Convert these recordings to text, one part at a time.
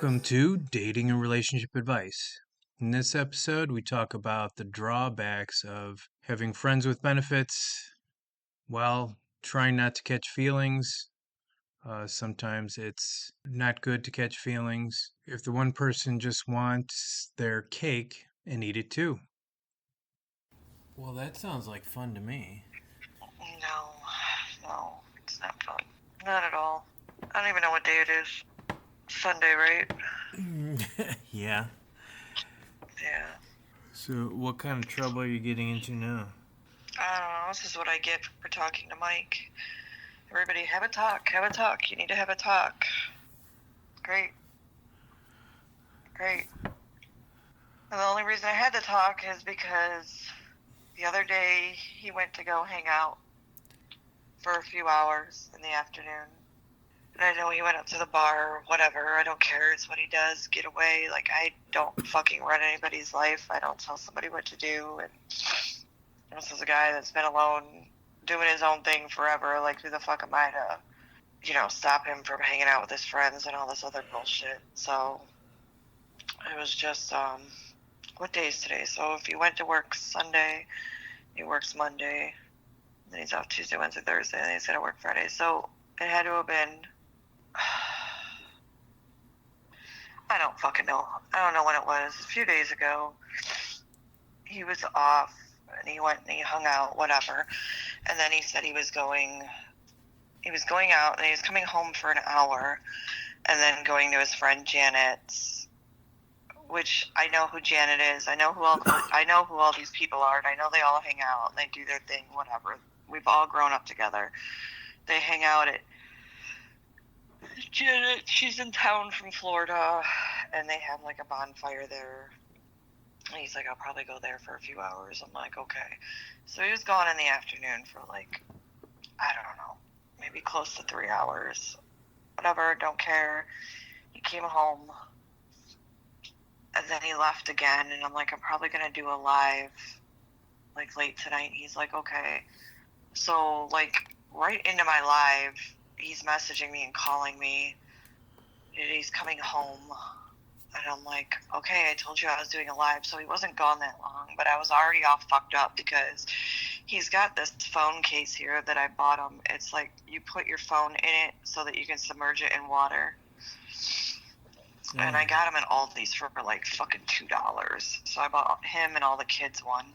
Welcome to Dating and Relationship Advice. In this episode, we talk about the drawbacks of having friends with benefits while trying not to catch feelings. Sometimes it's not good to catch feelings if the one person just wants their cake and eat it too. Well, that sounds like fun to me. No, it's not fun. Not at all. I don't even know what day it is. Sunday, right? Yeah. Yeah. So, what kind of trouble are you getting into now? I don't know. This is what I get for talking to Mike. Everybody, have a talk. Have a talk. You need to have a talk. Great. And the only reason I had to talk is because the other day he went to go hang out for a few hours in the afternoon. And I know he went up to the bar or whatever. I don't care. It's what he does. Get away. Like, I don't fucking run anybody's life. I don't tell somebody what to do. And this is a guy that's been alone doing his own thing forever. Like, who the fuck am I to, stop him from hanging out with his friends and all this other bullshit? So it was just, what day is today? So if he went to work Sunday, he works Monday, then he's off Tuesday, Wednesday, Thursday, and then he's got to work Friday. So it had to have been, I don't fucking know. I don't know when it was. A few days ago, he was off, and he went and he hung out, whatever. And then he said he was going out, and he was coming home for an hour, and then going to his friend Janet's, which I know who Janet is. I know who all these people are, and I know they all hang out, and they do their thing, whatever. We've all grown up together. They hang out at Janet, she's in town from Florida, and they have like a bonfire there. And he's like, I'll probably go there for a few hours. I'm like, okay. So he was gone in the afternoon for like, I don't know, maybe close to 3 hours. Whatever, don't care. He came home, and then he left again, and I'm like, I'm probably going to do a live like late tonight. And he's like, okay. So like right into my live, he's messaging me and calling me. He's coming home. And I'm like, okay, I told you I was doing a live. So he wasn't gone that long, but I was already all fucked up because he's got this phone case here that I bought him. It's like you put your phone in it so that you can submerge it in water. And I got him in Aldi's for like fucking $2. So I bought him and all the kids one.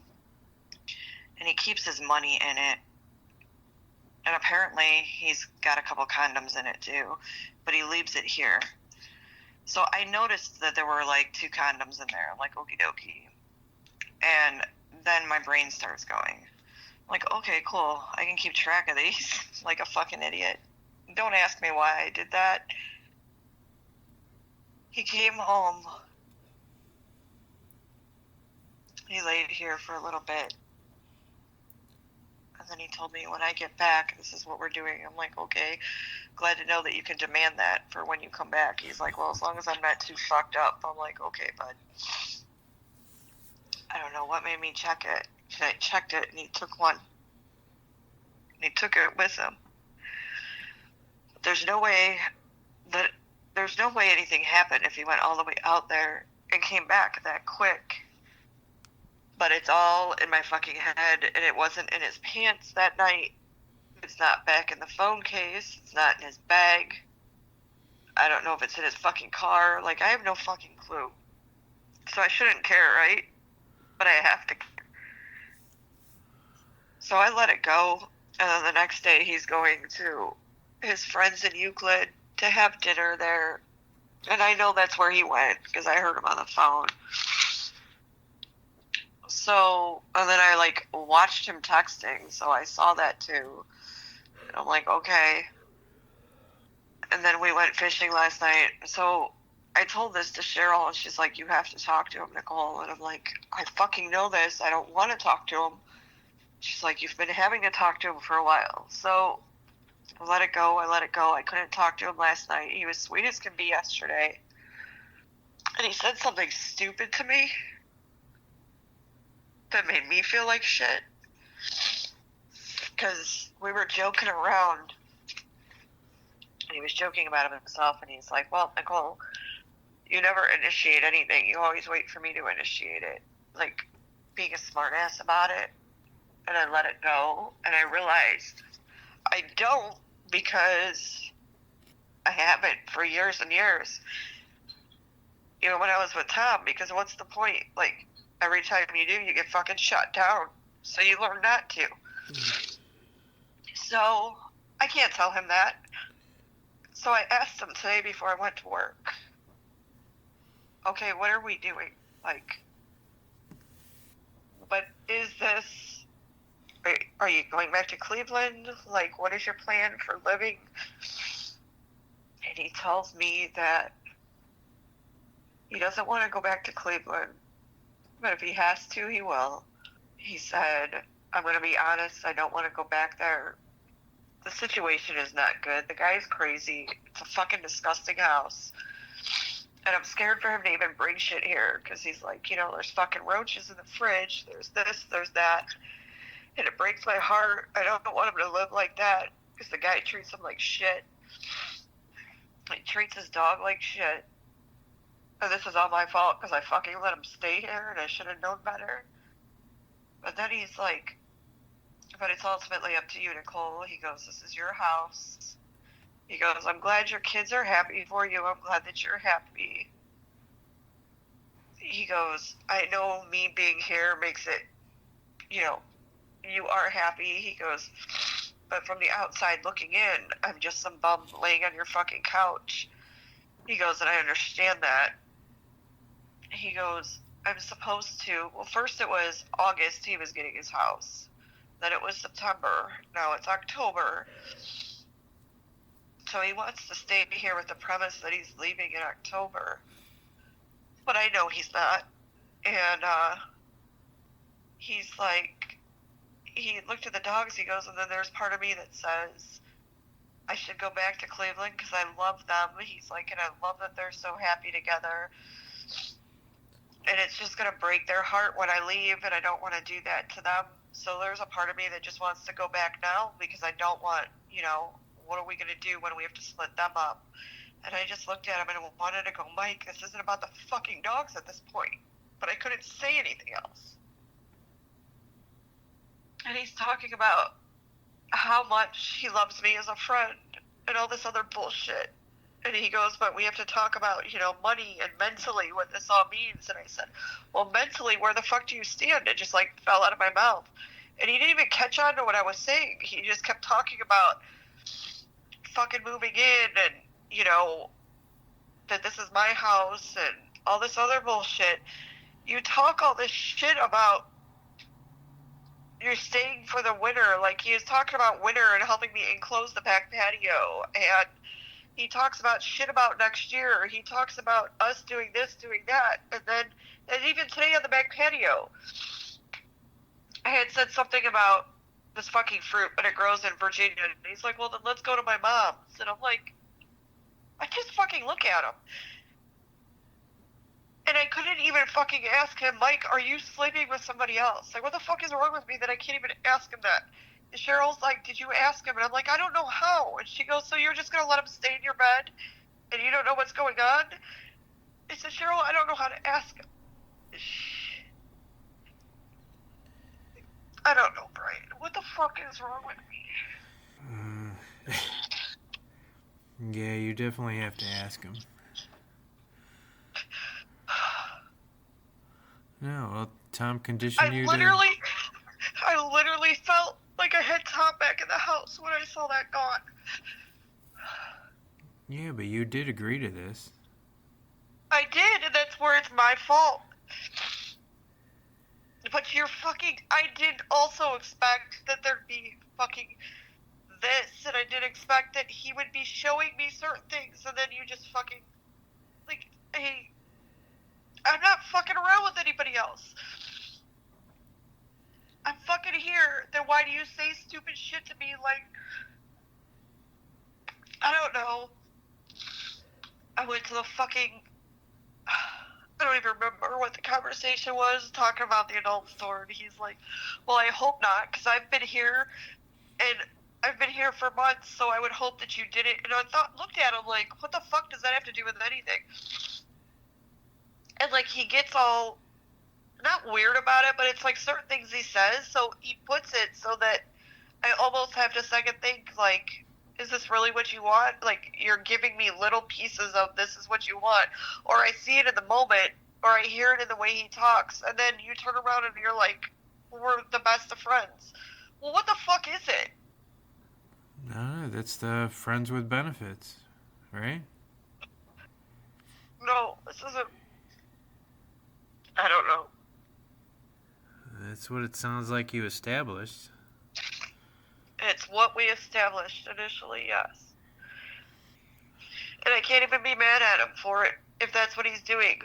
And he keeps his money in it. And apparently he's got a couple condoms in it too, but he leaves it here. So I noticed that there were like 2 condoms in there. I'm like, okie dokie. And then my brain starts going. I'm like, okay, cool. I can keep track of these like a fucking idiot. Don't ask me why I did that. He came home. He laid here for a little bit. And then he told me, when I get back, this is what we're doing. I'm like, okay, glad to know that you can demand that for when you come back. He's like, well, as long as I'm not too fucked up. I'm like, okay, bud. I don't know what made me check it. And I checked it, and he took one. And he took it with him. There's no way anything happened if he went all the way out there and came back that quick. But it's all in my fucking head, and it wasn't in his pants that night. It's not back in the phone case. It's not in his bag. I don't know if it's in his fucking car. Like, I have no fucking clue. So I shouldn't care, right? But I have to care. So I let it go, and then the next day he's going to his friends in Euclid to have dinner there. And I know that's where he went, because I heard him on the phone. So, and then I like watched him texting, so I saw that too. And I'm like, okay. And then we went fishing last night. So I told this to Cheryl, and she's like, you have to talk to him, Nicole. And I'm like, I fucking know this. I don't want to talk to him. She's like, you've been having to talk to him for a while. So I let it go. I couldn't talk to him last night. He was sweet as can be yesterday. And he said something stupid to me that made me feel like shit. Because we were joking around. And he was joking about himself, and he's like, well, Nicole, You never initiate anything. You always wait for me to initiate it. Like, being a smartass about it. And I let it go. And I realized I don't, because I haven't for years and years. Even when I was with Tom, because what's the point? Like, every time you do, you get fucking shut down. So you learn not to. So I can't tell him that. So I asked him today before I went to work, okay, what are we doing? Like, what is this? Are you going back to Cleveland? Like, what is your plan for living? And he tells me that he doesn't want to go back to Cleveland, but if he has to, he will. He said, I'm going to be honest, I don't want to go back there. The situation is not good. The guy's crazy. It's a fucking disgusting house. And I'm scared for him to even bring shit here, because he's like, you know, there's fucking roaches in the fridge, there's this, there's that. And it breaks my heart. I don't want him to live like that, because the guy treats him like shit. He treats his dog like shit. And this is all my fault, because I fucking let him stay here, and I should have known better. But then he's like, but it's ultimately up to you, Nicole. He goes, this is your house. He goes, I'm glad your kids are happy for you. I'm glad that you're happy. He goes, I know me being here makes it, you know, you are happy. He goes, but from the outside looking in, I'm just some bum laying on your fucking couch. He goes, and I understand that. He goes, I'm supposed to, well, first it was August he was getting his house. Then it was September. Now it's October. So he wants to stay here with the premise that he's leaving in October. But I know he's not. And he's like, he looked at the dogs, he goes, and then there's part of me that says I should go back to Cleveland because I love them. He's like, and I love that they're so happy together. And it's just going to break their heart when I leave, and I don't want to do that to them. So there's a part of me that just wants to go back now, because I don't want, you know, what are we going to do when we have to split them up? And I just looked at him and wanted to go, Mike, this isn't about the fucking dogs at this point. But I couldn't say anything else. And he's talking about how much he loves me as a friend and all this other bullshit. And he goes, but we have to talk about, you know, money and mentally what this all means. And I said, well, mentally, where the fuck do you stand? It just, like, fell out of my mouth. And he didn't even catch on to what I was saying. He just kept talking about fucking moving in and, you know, that this is my house and all this other bullshit. You talk all this shit about you're staying for the winter. Like, he was talking about winter and helping me enclose the back patio. And he talks about shit about next year. He talks about us doing this, doing that. And even today on the back patio, I had said something about this fucking fruit, but it grows in Virginia. And he's like, well, then let's go to my mom's. And I'm like, I just fucking look at him. And I couldn't even fucking ask him, Mike, are you sleeping with somebody else? Like, what the fuck is wrong with me that I can't even ask him that? And Cheryl's like, did you ask him? And I'm like, I don't know how. And she goes, so you're just going to let him stay in your bed? And you don't know what's going on? I said, Cheryl, I don't know how to ask him. I don't know, Brian. What the fuck is wrong with me? Yeah, you definitely have to ask him. No, well, Tom conditioned you I literally felt like I had Tom back in the house when I saw that gone. Yeah, but you did agree to this. I did, and that's where it's my fault. But I did also expect that there'd be fucking this, and I did expect that he would be showing me certain things, and then you just fucking, like, hey, I'm not fucking around with anybody else. I'm fucking here. Then why do you say stupid shit to me? Like, I don't know. I went to the fucking, I don't even remember what the conversation was, talking about the adult store, and he's like, well, I hope not, because I've been here, and I've been here for months, so I would hope that you did it. And I looked at him like, what the fuck does that have to do with anything? And, like, he gets all, not weird about it, but it's, like, certain things he says, so he puts it so that I almost have to second think, like, is this really what you want? Like, you're giving me little pieces of this is what you want. Or I see it in the moment, or I hear it in the way he talks, and then you turn around and you're like, we're the best of friends. Well, what the fuck is it? No, that's the friends with benefits, right? No, this isn't. I don't know. That's what it sounds like you established. It's what we established initially, yes. And I can't even be mad at him for it, if that's what he's doing.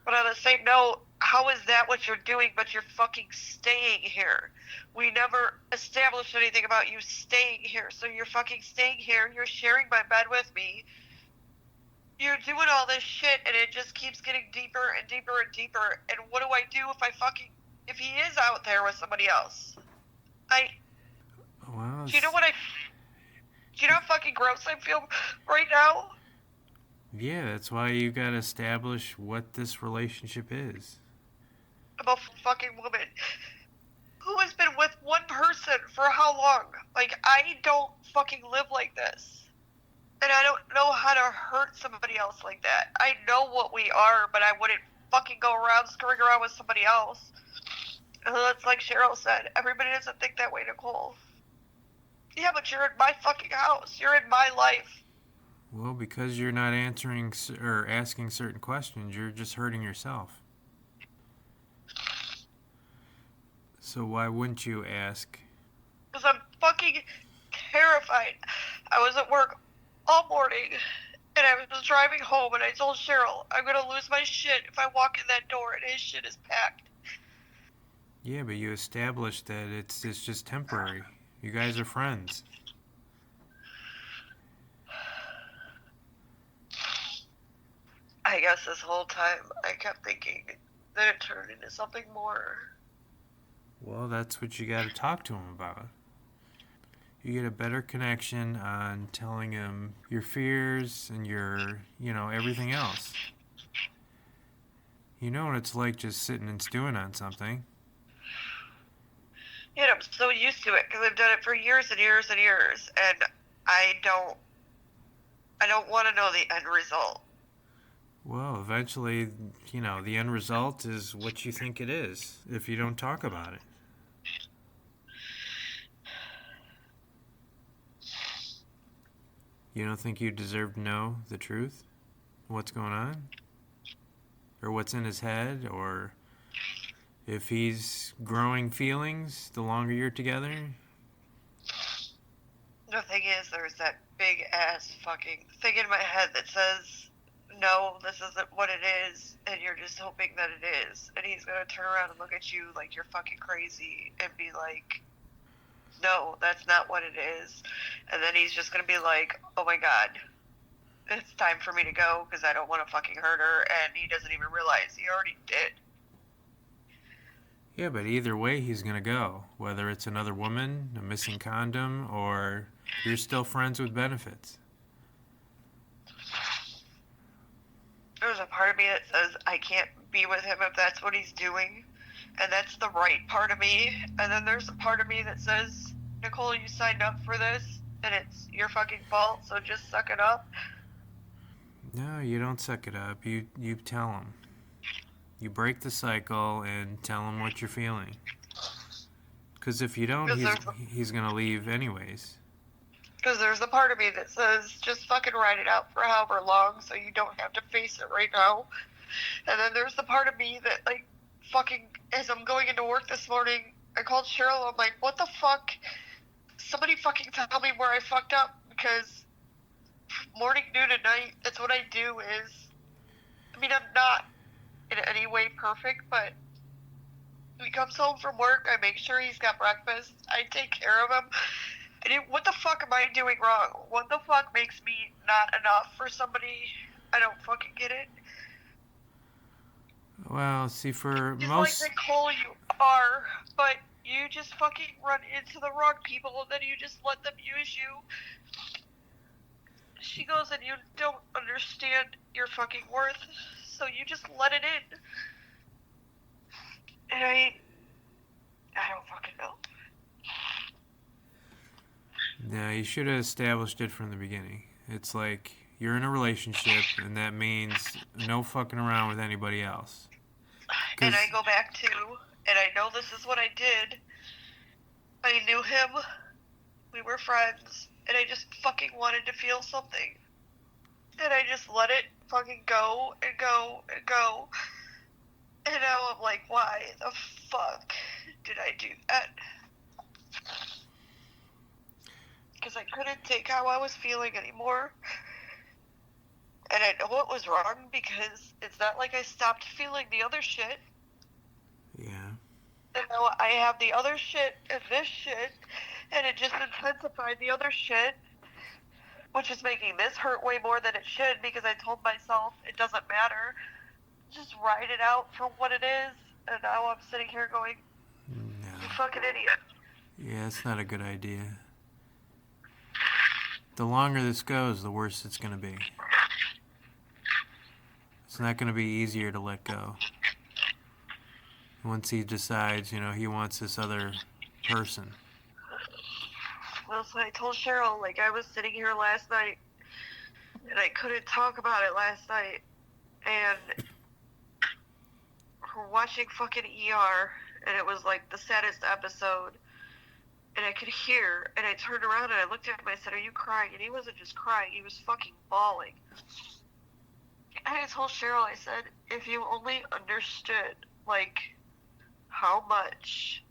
But on the same note, how is that what you're doing, but you're fucking staying here? We never established anything about you staying here, so you're fucking staying here, you're sharing my bed with me, you're doing all this shit, and it just keeps getting deeper and deeper and deeper, and what do I do if he is out there with somebody else? Well, Do you know how fucking gross I feel right now? yeah, that's why you gotta establish what this relationship is. I'm a fucking woman who has been with one person for how long? Like, I don't fucking live like this. And I don't know how to hurt somebody else like that. I know what we are, but I wouldn't fucking go around screwing around with somebody else. And that's like Cheryl said. Everybody doesn't think that way, Nicole. Yeah, but you're in my fucking house. You're in my life. Well, because you're not answering or asking certain questions, you're just hurting yourself. So why wouldn't you ask? Because I'm fucking terrified. I was at work all morning, and I was driving home, and I told Cheryl, I'm going to lose my shit if I walk in that door and his shit is packed. Yeah, but you established that it's just temporary. You guys are friends. I guess this whole time I kept thinking that it turned into something more. Well, that's what you gotta talk to him about. You get a better connection on telling him your fears and your, everything else. You know what it's like just sitting and stewing on something. And I'm so used to it because I've done it for years and years and years, and I don't want to know the end result. Well, eventually, the end result is what you think it is if you don't talk about it. You don't think you deserve to know the truth? What's going on? Or what's in his head? Or if he's growing feelings the longer you're together? The thing is, there's that big ass fucking thing in my head that says, no, this isn't what it is, and you're just hoping that it is. And he's gonna turn around and look at you like you're fucking crazy and be like, no, that's not what it is. And then he's just gonna be like, oh my god, it's time for me to go because I don't want to fucking hurt her, and he doesn't even realize he already did. Yeah, but either way he's gonna go. Whether it's another woman, a missing condom, or you're still friends with benefits. There's a part of me that says I can't be with him if that's what he's doing, and that's the right part of me. And then there's a part of me that says, Nicole, you signed up for this, and it's your fucking fault, so just suck it up. No, you don't suck it up. You tell him. You break the cycle and tell him what you're feeling. Because if you don't, he's going to leave anyways. Because there's a part of me that says, just fucking ride it out for however long so you don't have to face it right now. And then there's the part of me that, like, fucking, as I'm going into work this morning, I called Cheryl, I'm like, what the fuck? Somebody fucking tell me where I fucked up, because morning, noon, and night, that's what I do is, I mean, I'm not in any way perfect, but he comes home from work, I make sure he's got breakfast, I take care of him. What the fuck am I doing wrong? What the fuck makes me not enough for somebody? I don't fucking get it. Well, see, for Just most... like Nicole, you are, but you just fucking run into the wrong people and then you just let them use you. She goes, and you don't understand your fucking worth, so you just let it in. And I don't fucking know. No, you should have established it from the beginning. It's like you're in a relationship, and that means no fucking around with anybody else. And I go back to, and I know this is what I did. I knew him. We were friends, and I just fucking wanted to feel something. And I just let it fucking go and go and go. And now I'm like, why the fuck did I do that? Because I couldn't take how I was feeling anymore. And I know it was wrong because it's not like I stopped feeling the other shit. Yeah. And now I have the other shit and this shit, and it just intensified the other shit, which is making this hurt way more than it should because I told myself it doesn't matter. Just ride it out for what it is. And now I'm sitting here going, No. you fucking idiot. Yeah, it's not a good idea. The longer this goes, the worse it's going to be. It's not going to be easier to let go. Once he decides, he wants this other person. Well, so I told Cheryl, like, I was sitting here last night, and I couldn't talk about it last night, and we're watching fucking ER, and it was, like, the saddest episode, and I could hear, and I turned around, and I looked at him, I said, are you crying? And he wasn't just crying, he was fucking bawling. And I told Cheryl, I said, if you only understood, like, how much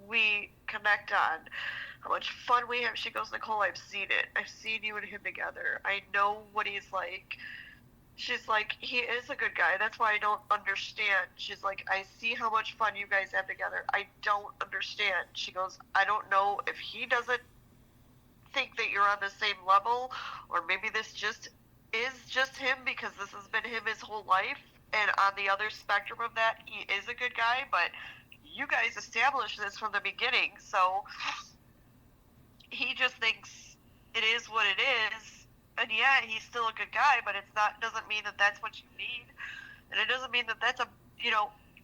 we connect on, how much fun we have. She goes, Nicole, I've seen it. I've seen you and him together. I know what he's like. She's like, he is a good guy. That's why I don't understand. She's like, I see how much fun you guys have together. I don't understand. She goes, I don't know if he doesn't think that you're on the same level, or maybe this just is just him because this has been him his whole life. And on the other spectrum of that, he is a good guy, but you guys established this from the beginning, so he just thinks it is what it is. And yeah, he's still a good guy, but doesn't mean that that's what you need. And it doesn't mean that that's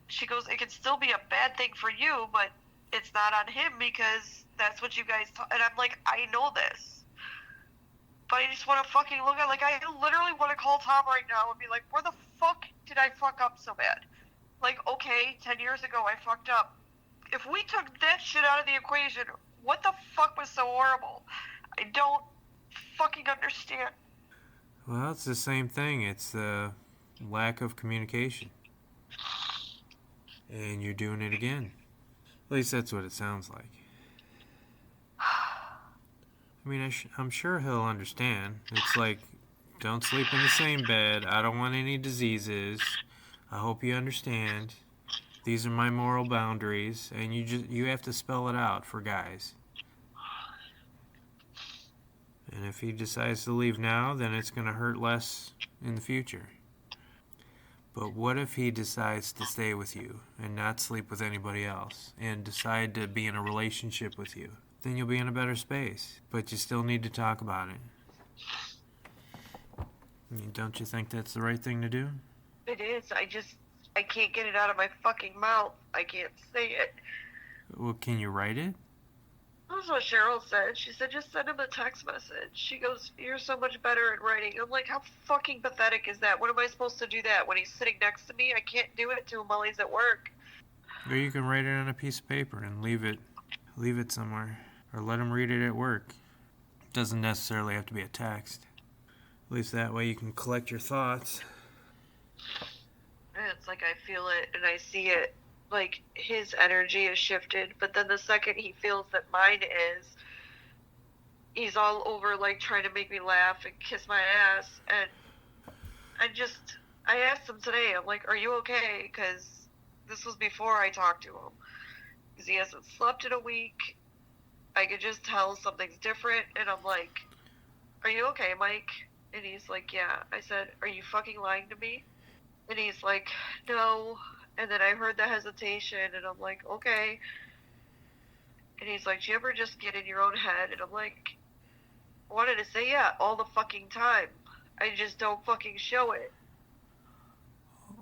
she goes, it can still be a bad thing for you, but it's not on him because that's what you guys and I'm like, I know this. But I just want to fucking look at, like, I literally want to call Tom right now and be like, where the fuck did I fuck up so bad? Like, okay, 10 years ago I fucked up. If we took that shit out of the equation, what the fuck was so horrible? I don't fucking understand. Well, it's the same thing. It's the lack of communication. And you're doing it again. At least that's what it sounds like. I mean, I'm sure he'll understand. It's like, don't sleep in the same bed. I don't want any diseases. I hope you understand. These are my moral boundaries, and you have to spell it out for guys. And if he decides to leave now, then it's going to hurt less in the future. But what if he decides to stay with you and not sleep with anybody else and decide to be in a relationship with you? Then you'll be in a better space, but you still need to talk about it. I mean, don't you think that's the right thing to do? It is. I can't get it out of my fucking mouth. I can't say it. Well, can you write it? That's what Cheryl said. She said, just send him a text message. She goes, you're so much better at writing. I'm like, how fucking pathetic is that? When am I supposed to do that? When he's sitting next to me? I can't do it to him while he's at work. Or you can write it on a piece of paper and leave it somewhere. Or let him read it at work. It doesn't necessarily have to be a text. At least that way you can collect your thoughts. And it's like I feel it and I see it. Like, his energy is shifted, but then the second he feels that mine is, he's all over, like, trying to make me laugh and kiss my ass. And I asked him today, I'm like, are you okay? Because this was before I talked to him. Because he hasn't slept in a week. I could just tell something's different. And I'm like, are you okay, Mike? And he's like, yeah. I said, are you fucking lying to me? And he's like, no. And then I heard the hesitation, and I'm like, okay. And he's like, do you ever just get in your own head? And I'm like, I wanted to say, yeah, all the fucking time. I just don't fucking show it.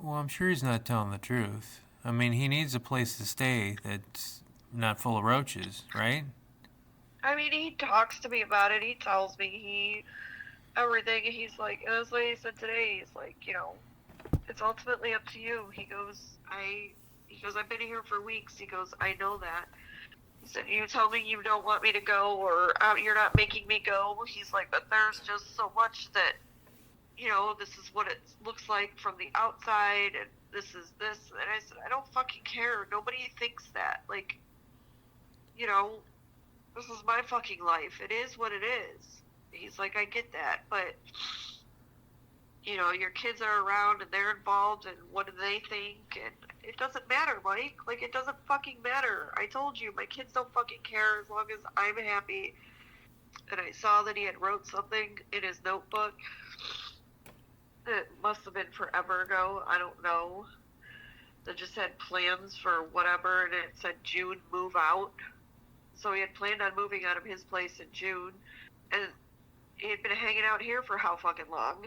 Well, I'm sure he's not telling the truth. I mean, he needs a place to stay that's not full of roaches, right? I mean, he talks to me about it. He tells me everything. He's like, and that's what he said today. He's like, it's ultimately up to you. He goes, I've been here for weeks. He goes, I know that. He said, you tell me you don't want me to go, or you're not making me go. He's like, but there's just so much that, this is what it looks like from the outside, and this is this. And I said, I don't fucking care. Nobody thinks that. Like, this is my fucking life. It is what it is. He's like, I get that, but your kids are around and they're involved, and what do they think? And it doesn't matter, Mike. Like, it doesn't fucking matter. I told you, my kids don't fucking care as long as I'm happy. And I saw that he had wrote something in his notebook. It must have been forever ago. I don't know. That just had plans for whatever, and it said June move out. So he had planned on moving out of his place in June, and he had been hanging out here for how fucking long?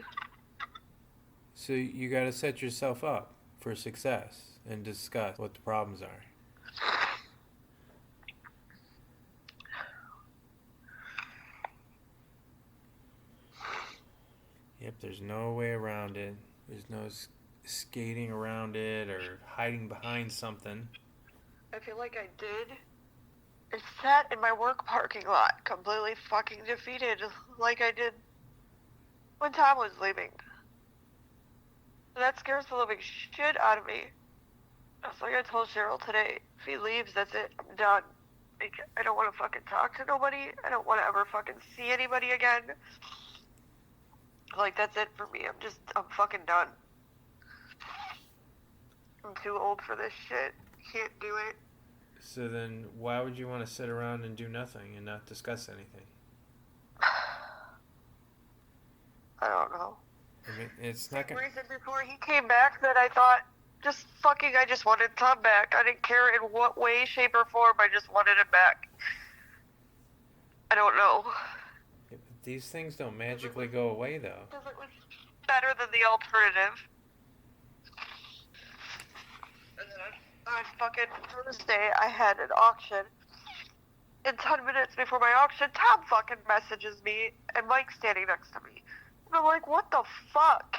So you got to set yourself up for success and discuss what the problems are. Yep, there's no way around it. There's no skating around it or hiding behind something. I feel like I did. I sat in my work parking lot, completely fucking defeated, like I did when Tom was leaving. And that scares the living shit out of me. That's like I told Cheryl today. If he leaves, that's it. I'm done. Like, I don't want to fucking talk to nobody. I don't want to ever fucking see anybody again. Like, that's it for me. I'm fucking done. I'm too old for this shit. Can't do it. So then why would you want to sit around and do nothing and not discuss anything? I don't know. I mean, it's not The going reason before he came back that I thought, I just wanted Tom back. I didn't care in what way, shape, or form. I just wanted him back. I don't know. These things don't magically go away, though. Because it was better than the alternative. And then on fucking Thursday, I had an auction. And 10 minutes before my auction, Tom fucking messages me, and Mike's standing next to me. And I'm like, what the fuck?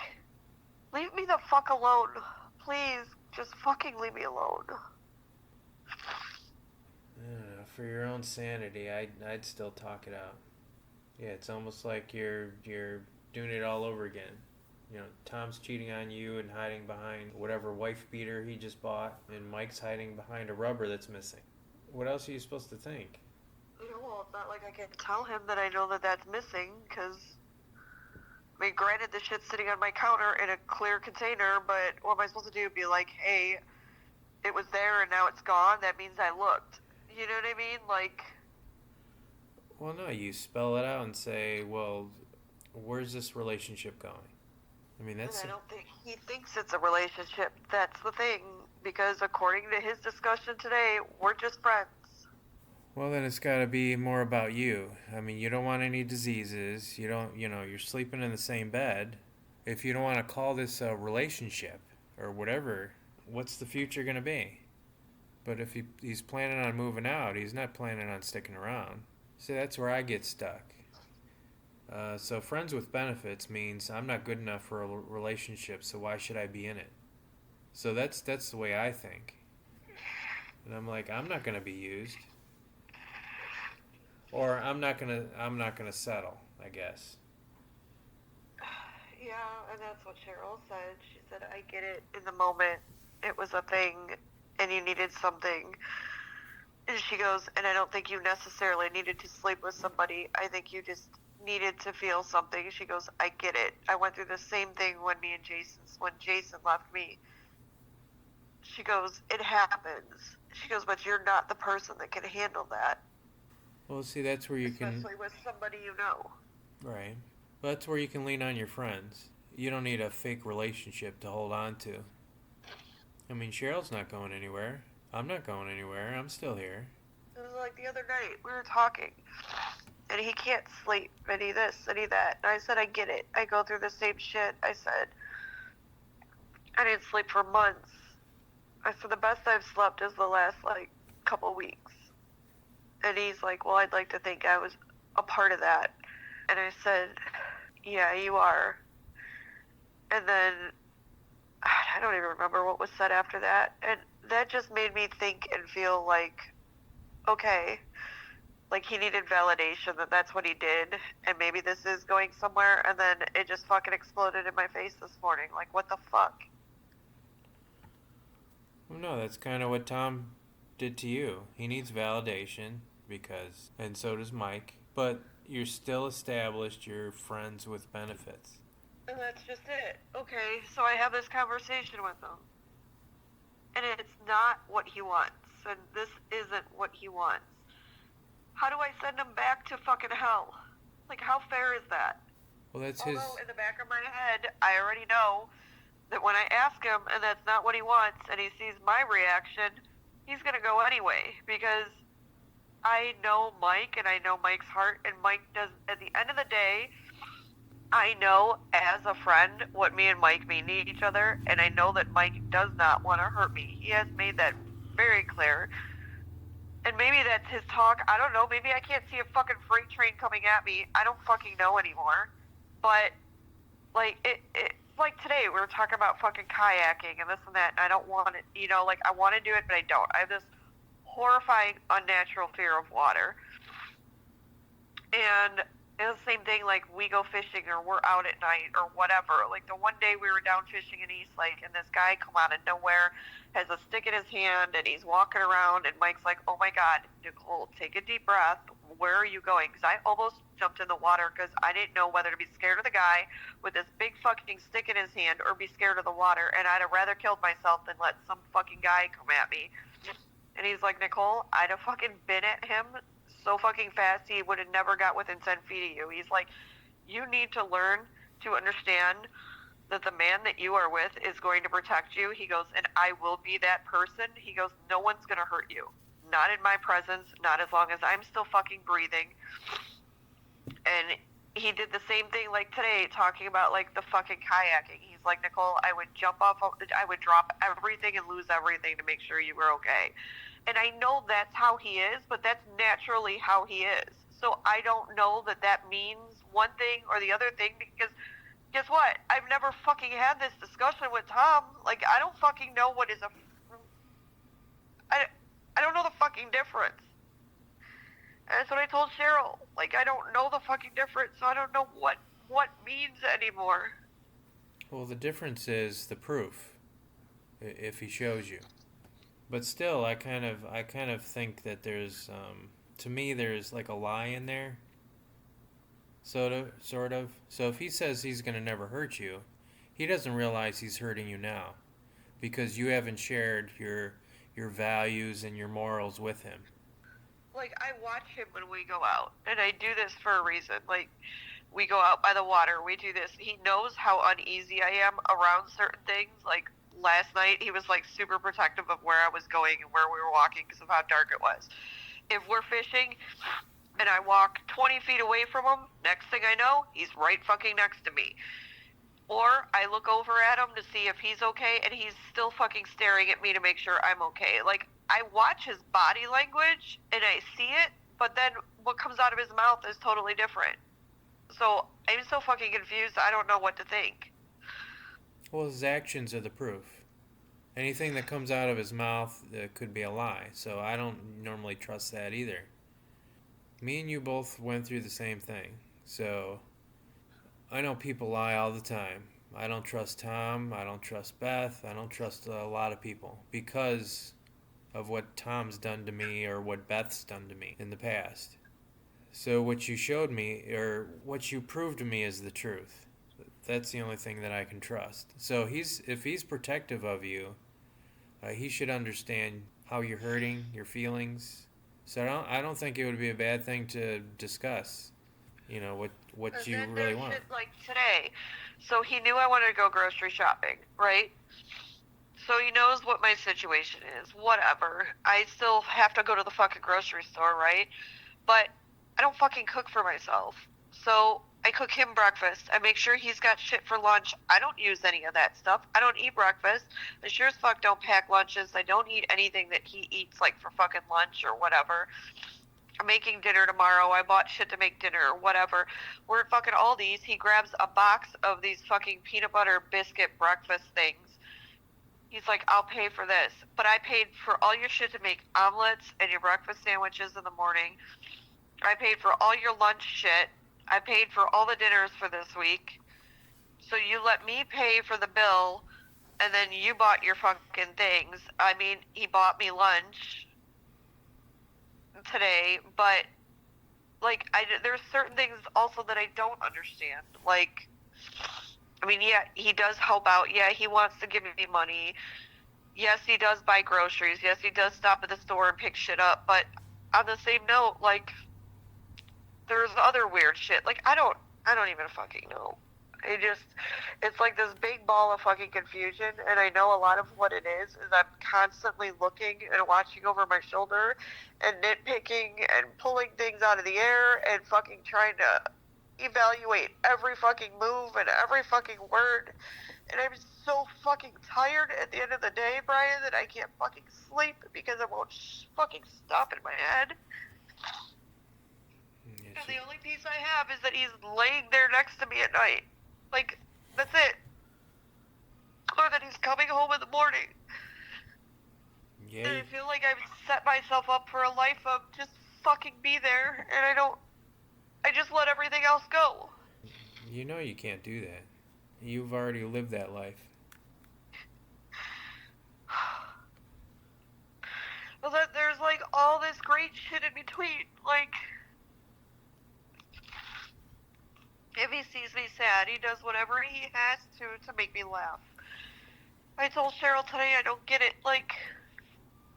Leave me the fuck alone. Please, just fucking leave me alone. I don't know, for your own sanity, I'd still talk it out. Yeah, it's almost like you're doing it all over again. Tom's cheating on you and hiding behind whatever wife beater he just bought, and Mike's hiding behind a rubber that's missing. What else are you supposed to think? Well, it's not like I can tell him that I know that that's missing, because, I mean, granted, the shit's sitting on my counter in a clear container, but what am I supposed to do? Be like, hey, it was there and now it's gone? That means I looked. You know what I mean? Like... Well, no, you spell it out and say, well, where's this relationship going? I mean, that's... And I don't think he thinks it's a relationship. That's the thing. Because according to his discussion today, we're just friends. Well, then it's got to be more about you. I mean, you don't want any diseases. You don't, you're sleeping in the same bed. If you don't want to call this a relationship or whatever, what's the future going to be? But if he's planning on moving out, he's not planning on sticking around. See, that's where I get stuck. So friends with benefits means I'm not good enough for a relationship, so why should I be in it? So that's the way I think. And I'm like, I'm not going to be used. Or I'm not gonna settle, I guess. Yeah, and that's what Cheryl said. She said, I get it in the moment. It was a thing, and you needed something. And she goes, and I don't think you necessarily needed to sleep with somebody. I think you just needed to feel something. She goes, I get it. I went through the same thing when Jason left me. She goes, it happens. She goes, but you're not the person that can handle that. Well, see, that's where you Especially with somebody you know. Right. Well, that's where you can lean on your friends. You don't need a fake relationship to hold on to. I mean, Cheryl's not going anywhere. I'm not going anywhere. I'm still here. It was like the other night, we were talking, and he can't sleep, any this, any that. And I said, I get it. I go through the same shit. I said, I didn't sleep for months. I said, the best I've slept is the last, like, couple weeks. And he's like, well, I'd like to think I was a part of that. And I said, yeah, you are. And then, I don't even remember what was said after that. And that just made me think and feel like, okay, like he needed validation that that's what he did, and maybe this is going somewhere, and then it just fucking exploded in my face this morning. Like, what the fuck? Well, no, that's kind of what Tom did to you. He needs validation because, and so does Mike, but you're still established, you're friends with benefits. And that's just it. Okay, so I have this conversation with him, and it's not what he wants, and this isn't what he wants. How do I send him back to fucking hell? Like, how fair is that? Well, that's Although in the back of my head, I already know that when I ask him and that's not what he wants, and he sees my reaction, he's gonna go anyway, because I know Mike, and I know Mike's heart, and Mike does, at the end of the day, I know as a friend what me and Mike mean to each other, and I know that Mike does not want to hurt me. He has made that very clear. And maybe that's his talk. I don't know. Maybe I can't see a fucking freight train coming at me. I don't fucking know anymore. But, like, like today, we were talking about fucking kayaking and this and that, and I don't want it, you know, like, I want to do it, but I don't. I have this horrifying, unnatural fear of water. And it's the same thing, like, we go fishing or we're out at night or whatever. Like, the one day we were down fishing in East Lake, and this guy come out of nowhere, has a stick in his hand, and he's walking around, and Mike's like, oh my God, Nicole, take a deep breath. Where are you going? Because I almost jumped in the water because I didn't know whether to be scared of the guy with this big fucking stick in his hand or be scared of the water, and I'd have rather killed myself than let some fucking guy come at me. And he's like, Nicole, I'd have fucking been at him so fucking fast he would have never got within 10 feet of you. He's like, you need to learn to understand that the man that you are with is going to protect you. He goes, and I will be that person. He goes, no one's going to hurt you. Not in my presence, not as long as I'm still fucking breathing. And he did the same thing like today, talking about like the fucking kayaking. He's like, Nicole, I would jump off, I would drop everything and lose everything to make sure you were okay. And I know that's how he is, but that's naturally how he is. So I don't know that that means one thing or the other thing, because guess what? I've never fucking had this discussion with Tom. Like, I don't fucking know what is I don't know the fucking difference. And that's what I told Cheryl. Like, I don't know the fucking difference, so I don't know what means anymore. Well, the difference is the proof, if he shows you. But still, I kind of think that there's, to me, there's like a lie in there. Sort of. So if he says he's gonna never hurt you, he doesn't realize he's hurting you now, because you haven't shared your values and your morals with him. Like, I watch him when we go out, and I do this for a reason. Like, we go out by the water, we do this. He knows how uneasy I am around certain things. Like, last night, he was, like, super protective of where I was going and where we were walking because of how dark it was. If we're fishing and I walk 20 feet away from him, next thing I know, he's right fucking next to me. Or I look over at him to see if he's okay, and he's still fucking staring at me to make sure I'm okay. Like, I watch his body language, and I see it, but then what comes out of his mouth is totally different. So I'm so fucking confused, I don't know what to think. Well, his actions are the proof. Anything that comes out of his mouth could be a lie, so I don't normally trust that either. Me and you both went through the same thing, so I know people lie all the time. I don't trust Tom, I don't trust Beth, I don't trust a lot of people because of what Tom's done to me or what Beth's done to me in the past. So what you showed me, or what you proved to me, is the truth. That's the only thing that I can trust. So if he's protective of you, he should understand how you're hurting, your feelings. So I don't think it would be a bad thing to discuss. You know what you really want. Shit like today, so he knew I wanted to go grocery shopping, right? So he knows what my situation is. Whatever. I still have to go to the fucking grocery store, right? But I don't fucking cook for myself. So I cook him breakfast. I make sure he's got shit for lunch. I don't use any of that stuff. I don't eat breakfast. I sure as fuck don't pack lunches. I don't eat anything that he eats, like, for fucking lunch or whatever. I'm making dinner tomorrow. I bought shit to make dinner or whatever. We're at fucking Aldi's. He grabs a box of these fucking peanut butter biscuit breakfast things. He's like, I'll pay for this. But I paid for all your shit to make omelets and your breakfast sandwiches in the morning. I paid for all your lunch shit. I paid for all the dinners for this week. So you let me pay for the bill, and then you bought your fucking things. I mean, he bought me lunch today, but, like, there's certain things also that I don't understand. Like, I mean, yeah, he does help out. Yeah, he wants to give me money. Yes, he does buy groceries. Yes, he does stop at the store and pick shit up. But on the same note, like, there's other weird shit. Like, I don't even fucking know. It's like this big ball of fucking confusion, and I know a lot of what it is I'm constantly looking and watching over my shoulder and nitpicking and pulling things out of the air and fucking trying to evaluate every fucking move and every fucking word. And I'm so fucking tired at the end of the day, Brian, that I can't fucking sleep because it won't fucking stop in my head. And the only peace I have is that he's laying there next to me at night. Like, that's it. Or that he's coming home in the morning. Yeah. And I feel like I've set myself up for a life of just fucking be there, and I just let everything else go. You know you can't do that. You've already lived that life. Well, there's, like, all this great shit in between. Like, if he sees me sad, he does whatever he has to make me laugh. I told Cheryl today I don't get it. Like,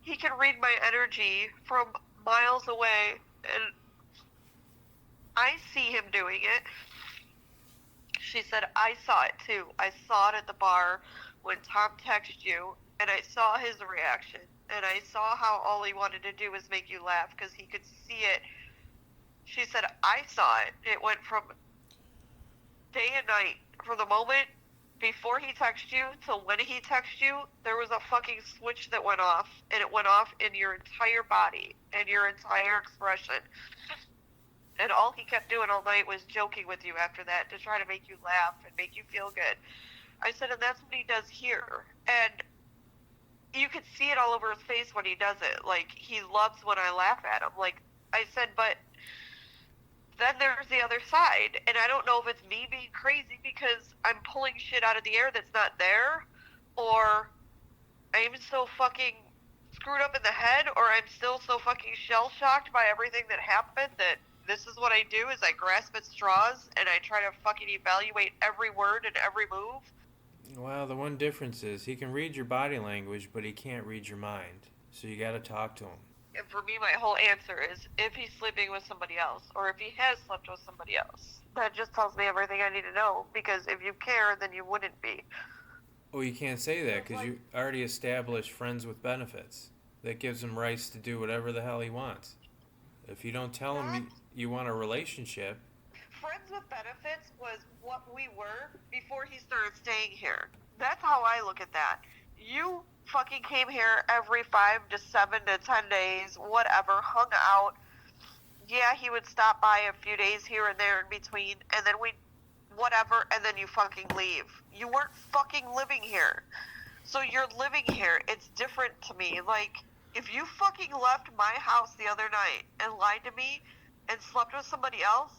he can read my energy from miles away, and I see him doing it. She said, I saw it too. I saw it at the bar when Tom texted you, and I saw his reaction, and I saw how all he wanted to do was make you laugh because he could see it. She said, I saw it. It went from day and night, from the moment before he texted you till when he texted you, there was a fucking switch that went off, and it went off in your entire body and your entire expression. And all he kept doing all night was joking with you after that to try to make you laugh and make you feel good. I said, and that's what he does here. And you could see it all over his face when he does it. Like, he loves when I laugh at him. Like, I said, but then there's the other side. And I don't know if it's me being crazy because I'm pulling shit out of the air that's not there, or I'm so fucking screwed up in the head, or I'm still so fucking shell-shocked by everything that happened that this is what I do, is I grasp at straws and I try to fucking evaluate every word and every move. Well, the one difference is he can read your body language, but he can't read your mind. So you gotta talk to him. And for me, my whole answer is if he's sleeping with somebody else, or if he has slept with somebody else. That just tells me everything I need to know, because if you care, then you wouldn't be. Well, you can't say that because you already established friends with benefits. That gives him rights to do whatever the hell he wants. If you don't tell him you want a relationship. Friends with benefits was what we were before he started staying here. That's how I look at that. You fucking came here every 5 to 7 to 10 days, whatever, hung out. Yeah, he would stop by a few days here and there in between, and then whatever, and then you fucking leave. You weren't fucking living here. So you're living here. It's different to me. Like, if you fucking left my house the other night and lied to me and slept with somebody else,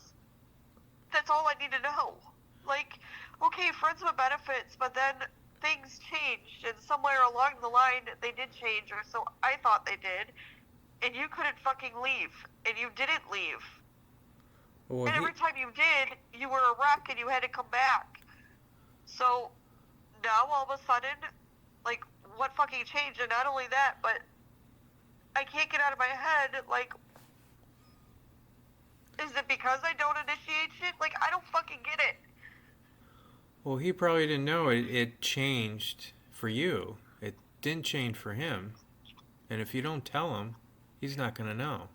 that's all I need to know. Like, okay, friends with benefits, but then things changed, and somewhere along the line they did change, or so I thought they did, and you couldn't fucking leave, and you didn't leave. Well, and every time you did, you were a wreck and you had to come back. So now all of a sudden, like, what fucking changed? And not only that, but I can't get out of my head, like, is it because I don't initiate shit? Like, I don't fucking get it. Well, he probably didn't know it changed for you. It didn't change for him. And if you don't tell him, he's not going to know.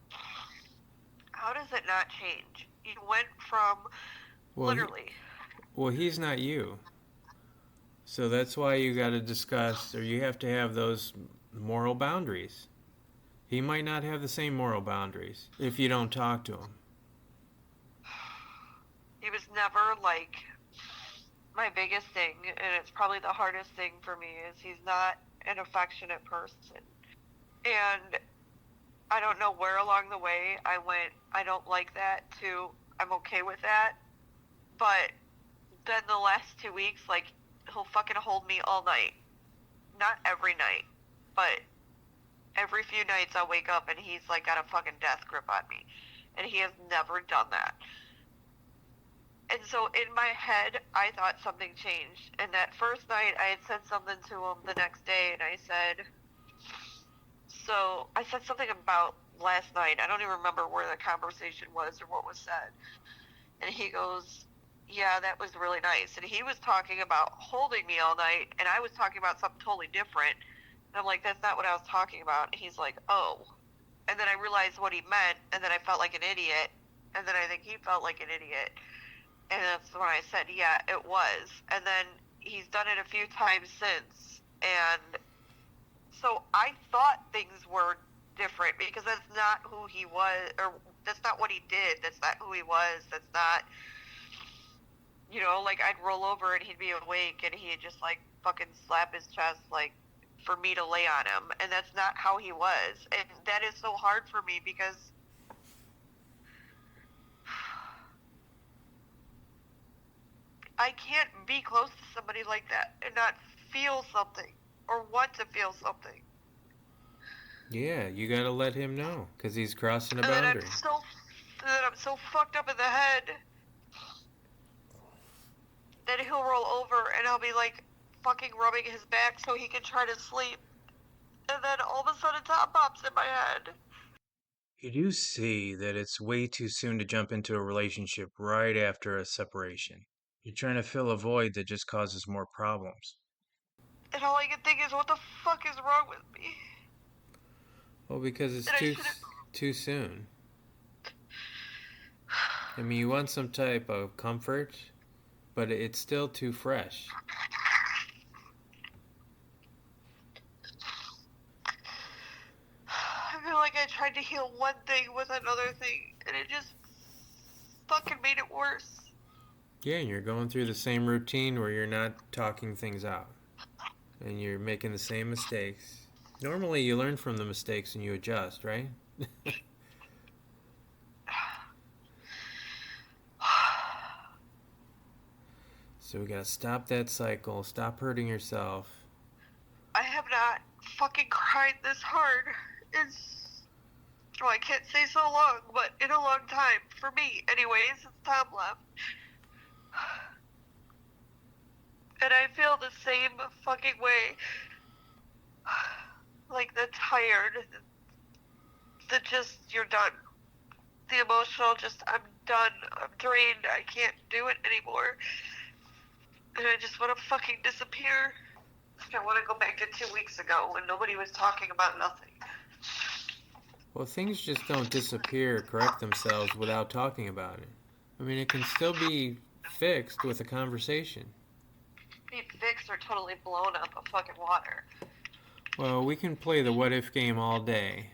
How does it not change? You went from Well, Literally. he's not you. So that's why you got to discuss, or you have to have those moral boundaries. He might not have the same moral boundaries if you don't talk to him. He was never like my biggest thing, and it's probably the hardest thing for me is he's not an affectionate person. And I don't know where along the way I went, I don't like that, to I'm okay with that. But then the last 2 weeks, like, he'll fucking hold me all night. Not every night, but every few nights I'll wake up and he's like got a fucking death grip on me. And he has never done that. And so in my head, I thought something changed. And that first night, I had said something to him the next day, and I said something about last night. I don't even remember where the conversation was or what was said. And he goes, yeah, that was really nice. And he was talking about holding me all night, and I was talking about something totally different. And I'm like, that's not what I was talking about. And he's like, oh. And then I realized what he meant, and then I felt like an idiot. And then I think he felt like an idiot. And that's when I said, yeah, it was. And then he's done it a few times since. And so I thought things were different because that's not who he was, or that's not what he did. That's not who he was. That's not, like I'd roll over and he'd be awake and he'd just like fucking slap his chest like for me to lay on him. And that's not how he was. And that is so hard for me because I can't be close to somebody like that and not feel something or want to feel something. Yeah, you got to let him know because he's crossing a And then boundary. I'm so fucked up in the head that he'll roll over and I'll be like fucking rubbing his back so he can try to sleep. And then all of a sudden Tom pops in my head. You do see that it's way too soon to jump into a relationship right after a separation. You're trying to fill a void that just causes more problems. And all I can think is, what the fuck is wrong with me? Well, because it's And I shouldn't. too soon. I mean, you want some type of comfort, but it's still too fresh. I feel like I tried to heal one thing with another thing, and it just fucking made it worse. Yeah, and you're going through the same routine where you're not talking things out. And you're making the same mistakes. Normally, you learn from the mistakes and you adjust, right? So we gotta stop that cycle, stop hurting yourself. I have not fucking cried this hard in, I can't say so long, but in a long time. For me, anyways, since Tom left. And I feel the same fucking way. Like the tired, the just, you're done. The emotional, just, I'm done. I'm drained. I can't do it anymore. And I just want to fucking disappear. I want to go back to 2 weeks ago when nobody was talking about nothing. Well, things just don't disappear, correct themselves without talking about it. I mean, it can still be fixed with a conversation. Be fixed or totally blown up of fucking water. Well, we can play the what if game all day.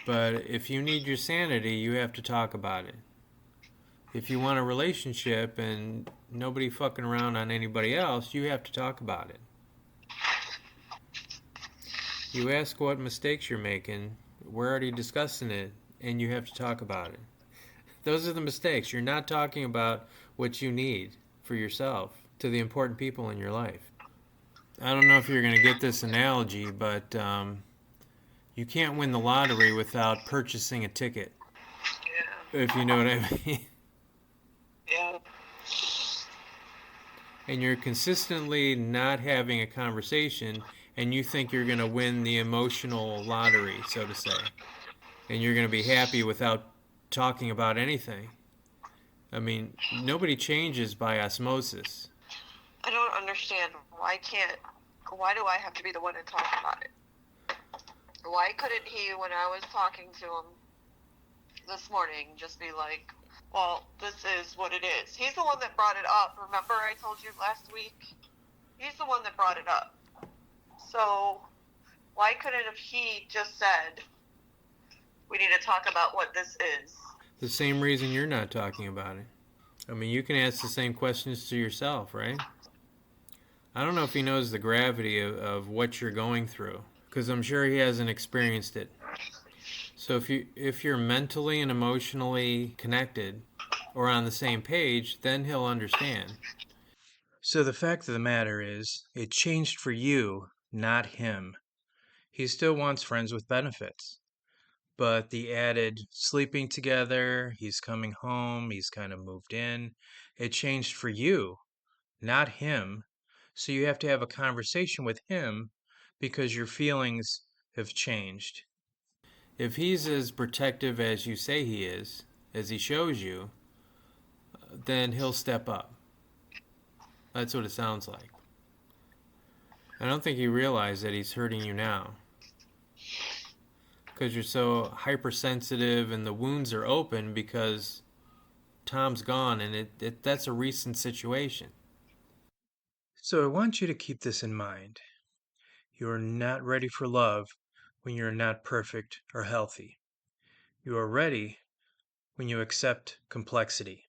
But if you need your sanity, you have to talk about it. If you want a relationship and nobody fucking around on anybody else, you have to talk about it. You ask what mistakes you're making, we're already discussing it, and you have to talk about it. Those are the mistakes. You're not talking about what you need for yourself to the important people in your life. I don't know if you're going to get this analogy, but you can't win the lottery without purchasing a ticket. Yeah. If you know what I mean. Yeah. And you're consistently not having a conversation, and you think you're going to win the emotional lottery, so to say. And you're going to be happy without talking about anything. I mean, nobody changes by osmosis. I don't understand. Why do I have to be the one to talk about it? Why couldn't he, when I was talking to him this morning, just be like, Well, this is what it is. He's the one that brought it up. Remember I told you last week? He's the one that brought it up. So why couldn't have he just said, we need to talk about what this is? The same reason you're not talking about it. I mean, you can ask the same questions to yourself, right? I don't know if he knows the gravity of what you're going through, because I'm sure he hasn't experienced it. So if you're mentally and emotionally connected or on the same page, then he'll understand. So the fact of the matter is, it changed for you, not him. He still wants friends with benefits. But the added sleeping together, he's coming home, he's kind of moved in, it changed for you, not him. So you have to have a conversation with him because your feelings have changed. If he's as protective as you say he is, as he shows you, then he'll step up. That's what it sounds like. I don't think you realize that he's hurting you now. Because you're so hypersensitive and the wounds are open because Tom's gone and that's a recent situation. So I want you to keep this in mind. You are not ready for love when you are not perfect or healthy. You are ready when you accept complexity.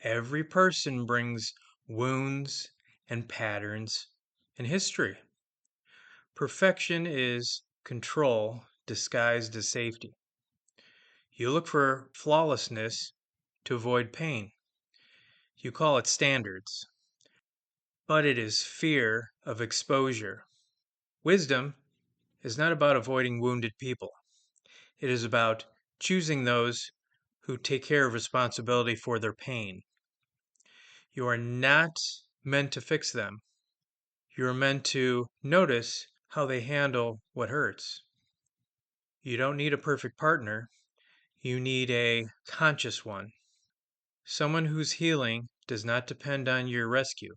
Every person brings wounds and patterns and history. Perfection is control disguised as safety. You look for flawlessness to avoid pain. You call it standards, but it is fear of exposure. Wisdom is not about avoiding wounded people. It is about choosing those who take care of responsibility for their pain. You are not meant to fix them. You are meant to notice how they handle what hurts. You don't need a perfect partner. You need a conscious one. Someone whose healing does not depend on your rescue.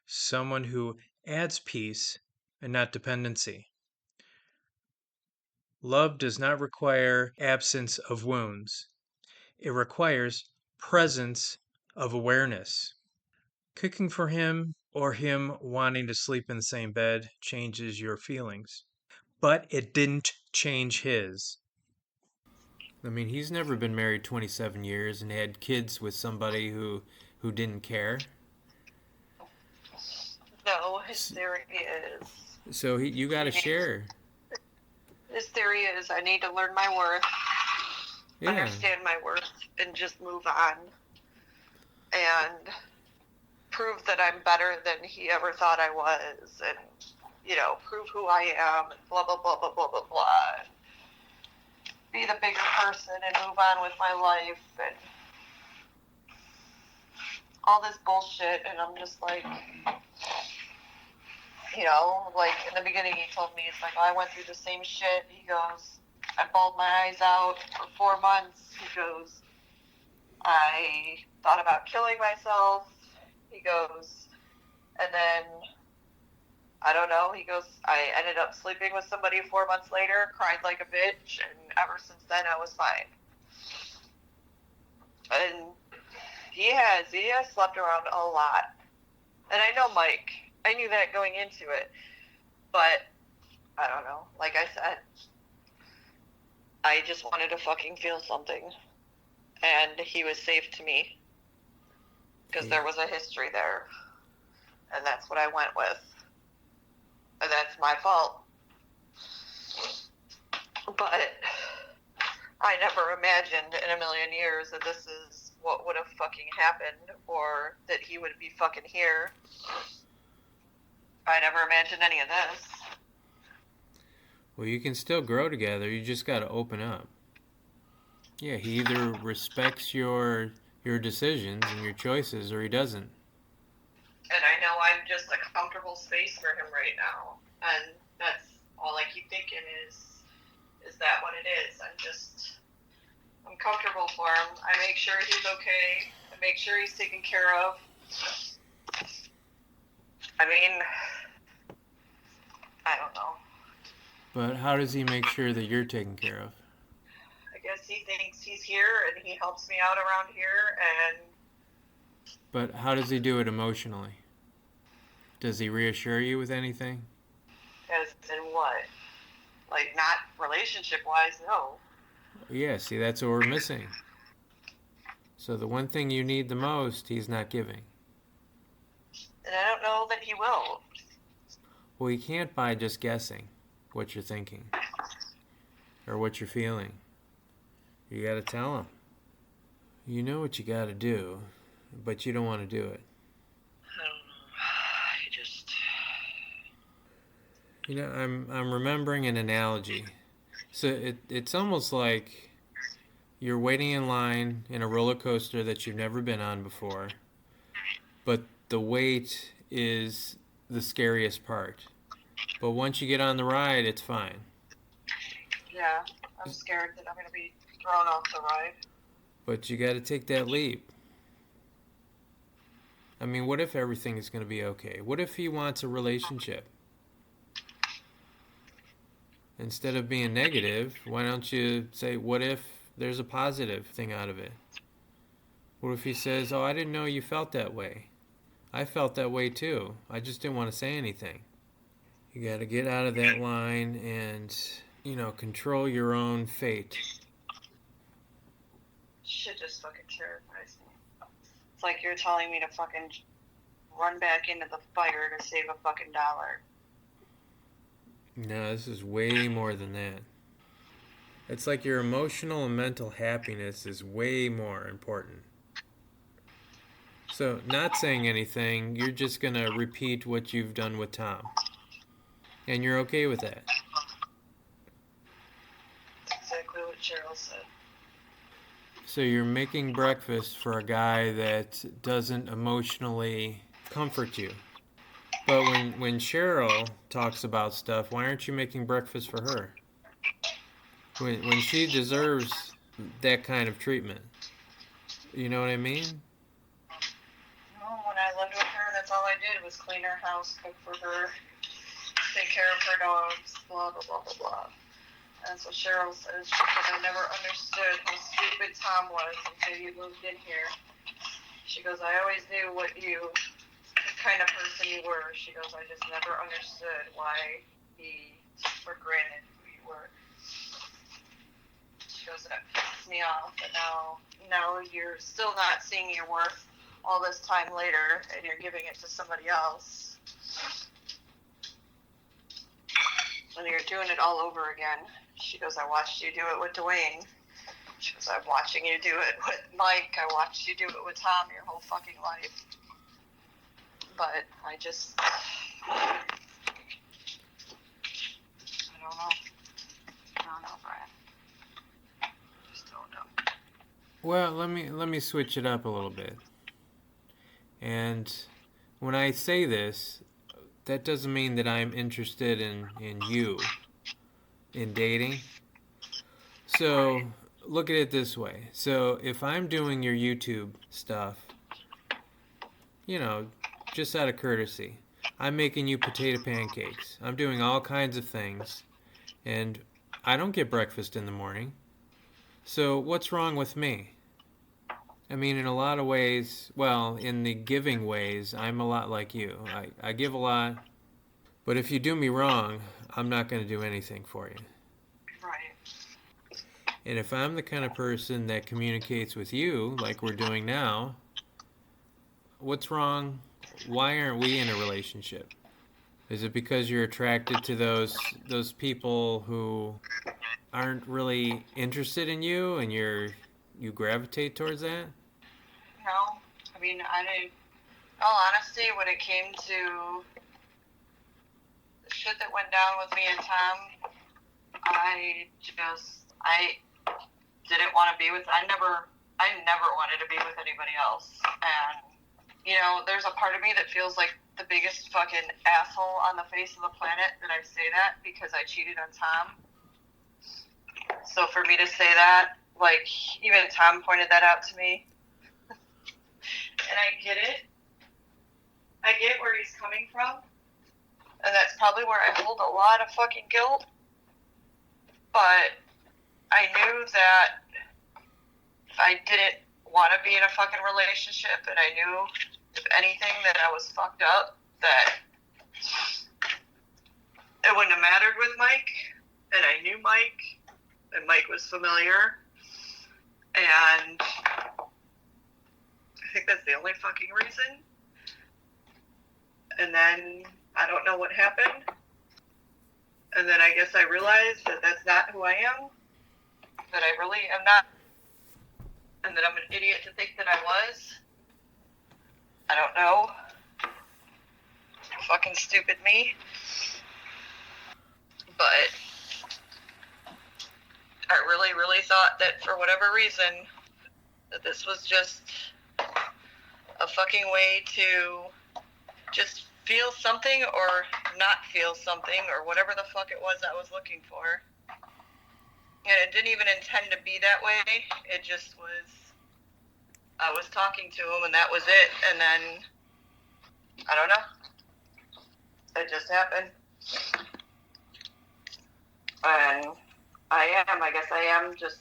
Someone who adds peace and not dependency. Love does not require absence of wounds. It requires presence of awareness. Cooking for him or him wanting to sleep in the same bed changes your feelings, but it didn't change his. I mean, he's never been married 27 years and had kids with somebody who didn't care. No, his theory is. So you got to share. His theory is I need to learn my worth, Yeah. understand my worth, and just move on. And prove that I'm better than he ever thought I was, and, prove who I am, and blah, blah, blah, blah, blah, blah, blah. Be the bigger person and move on with my life, and all this bullshit. And I'm just like, like in the beginning he told me, it's like, oh, I went through the same shit. He goes, I bawled my eyes out for 4 months. He goes, I thought about killing myself. He goes, and then, I don't know, he goes, I ended up sleeping with somebody 4 months later, cried like a bitch, and ever since then I was fine. And he has slept around a lot. And I know Mike. I knew that going into it. But, I don't know, like I said, I just wanted to fucking feel something. And he was safe to me. Because there was a history there. And that's what I went with. And that's my fault. But I never imagined in a million years that this is what would have fucking happened, or that he would be fucking here. I never imagined any of this. Well, you can still grow together. You just got to open up. Yeah, he either respects your decisions and your choices, or he doesn't. And I know I'm just a comfortable space for him right now. And that's all I keep thinking is that what it is? I'm comfortable for him. I make sure he's okay. I make sure he's taken care of. I mean, I don't know. But how does he make sure that you're taken care of? I guess he thinks he's here and he helps me out around here. And But how does he do it emotionally? Does he reassure you with anything? as in what? Like, not relationship-wise, no. Yeah, see, that's what we're missing. So the one thing you need the most, he's not giving. And I don't know that he will. Well, you can't by just guessing what you're thinking or what you're feeling. You got to tell him. You know what you got to do, but you don't want to do it. I don't know. I just... You know, I'm remembering an analogy. So it's almost like you're waiting in line in a roller coaster that you've never been on before, but the wait is the scariest part. But once you get on the ride, it's fine. Yeah, I'm scared that I'm going to be thrown off the ride. But you got to take that leap. I mean, what if everything is going to be okay? What if he wants a relationship? Instead of being negative, why don't you say, what if there's a positive thing out of it? What if he says, oh, I didn't know you felt that way. I felt that way too. I just didn't want to say anything. You got to get out of that line and, control your own fate. Shit just fucking terrifies me. It's like you're telling me to fucking run back into the fire to save a fucking dollar. No, this is way more than that. It's like your emotional and mental happiness is way more important. So, not saying anything, you're just going to repeat what you've done with Tom. And you're okay with that. That's exactly what Cheryl said. So you're making breakfast for a guy that doesn't emotionally comfort you. But when Cheryl talks about stuff, why aren't you making breakfast for her? When she deserves that kind of treatment. You know what I mean? Well, when I lived with her, that's all I did was clean her house, cook for her, take care of her dogs, blah, blah, blah, blah, blah. And that's what Cheryl says. She said, I never understood how stupid Tom was until you moved in here. She goes, I always knew the kind of person you were. She goes, I just never understood why he took for granted who you were. She goes, that pissed me off. But now you're still not seeing your worth all this time later, and you're giving it to somebody else. And you're doing it all over again. She goes, I watched you do it with Dwayne. She goes, I'm watching you do it with Mike. I watched you do it with Tom your whole fucking life. But I just... I don't know. I don't know, Brian. I just don't know. Well, let me switch it up a little bit. And when I say this, that doesn't mean that I'm interested in you, in dating. So look at it this way. So if I'm doing your YouTube stuff, just out of courtesy, I'm making you potato pancakes. I'm doing all kinds of things. And I don't get breakfast in the morning. So what's wrong with me? I mean, in a lot of ways, well, in the giving ways, I'm a lot like you. I give a lot, but if you do me wrong, I'm not going to do anything for you. Right. And if I'm the kind of person that communicates with you, like we're doing now, what's wrong? Why aren't we in a relationship? Is it because you're attracted to those people who aren't really interested in you and you gravitate towards that? No. I mean, in all honesty, when it came to the shit that went down with me and Tom, I didn't want to be with, I never wanted to be with anybody else. And, there's a part of me that feels like the biggest fucking asshole on the face of the planet that I say that because I cheated on Tom. So for me to say that, like, even Tom pointed that out to me. And I get it. I get where he's coming from. And that's probably where I hold a lot of fucking guilt. But I knew that I didn't want to be in a fucking relationship, and I knew, if anything, that I was fucked up, that it wouldn't have mattered with Mike, and I knew Mike, and Mike was familiar, and I think that's the only fucking reason. And then I don't know what happened, and then I guess I realized that that's not who I am, that I really am not, and that I'm an idiot to think that I was. I don't know. Fucking stupid me. But I really, really thought that for whatever reason, that this was just a fucking way to just feel something or not feel something or whatever the fuck it was I was looking for. And it didn't even intend to be that way. It just was, I was talking to him and that was it. And then, I don't know. It just happened. And I guess I am just,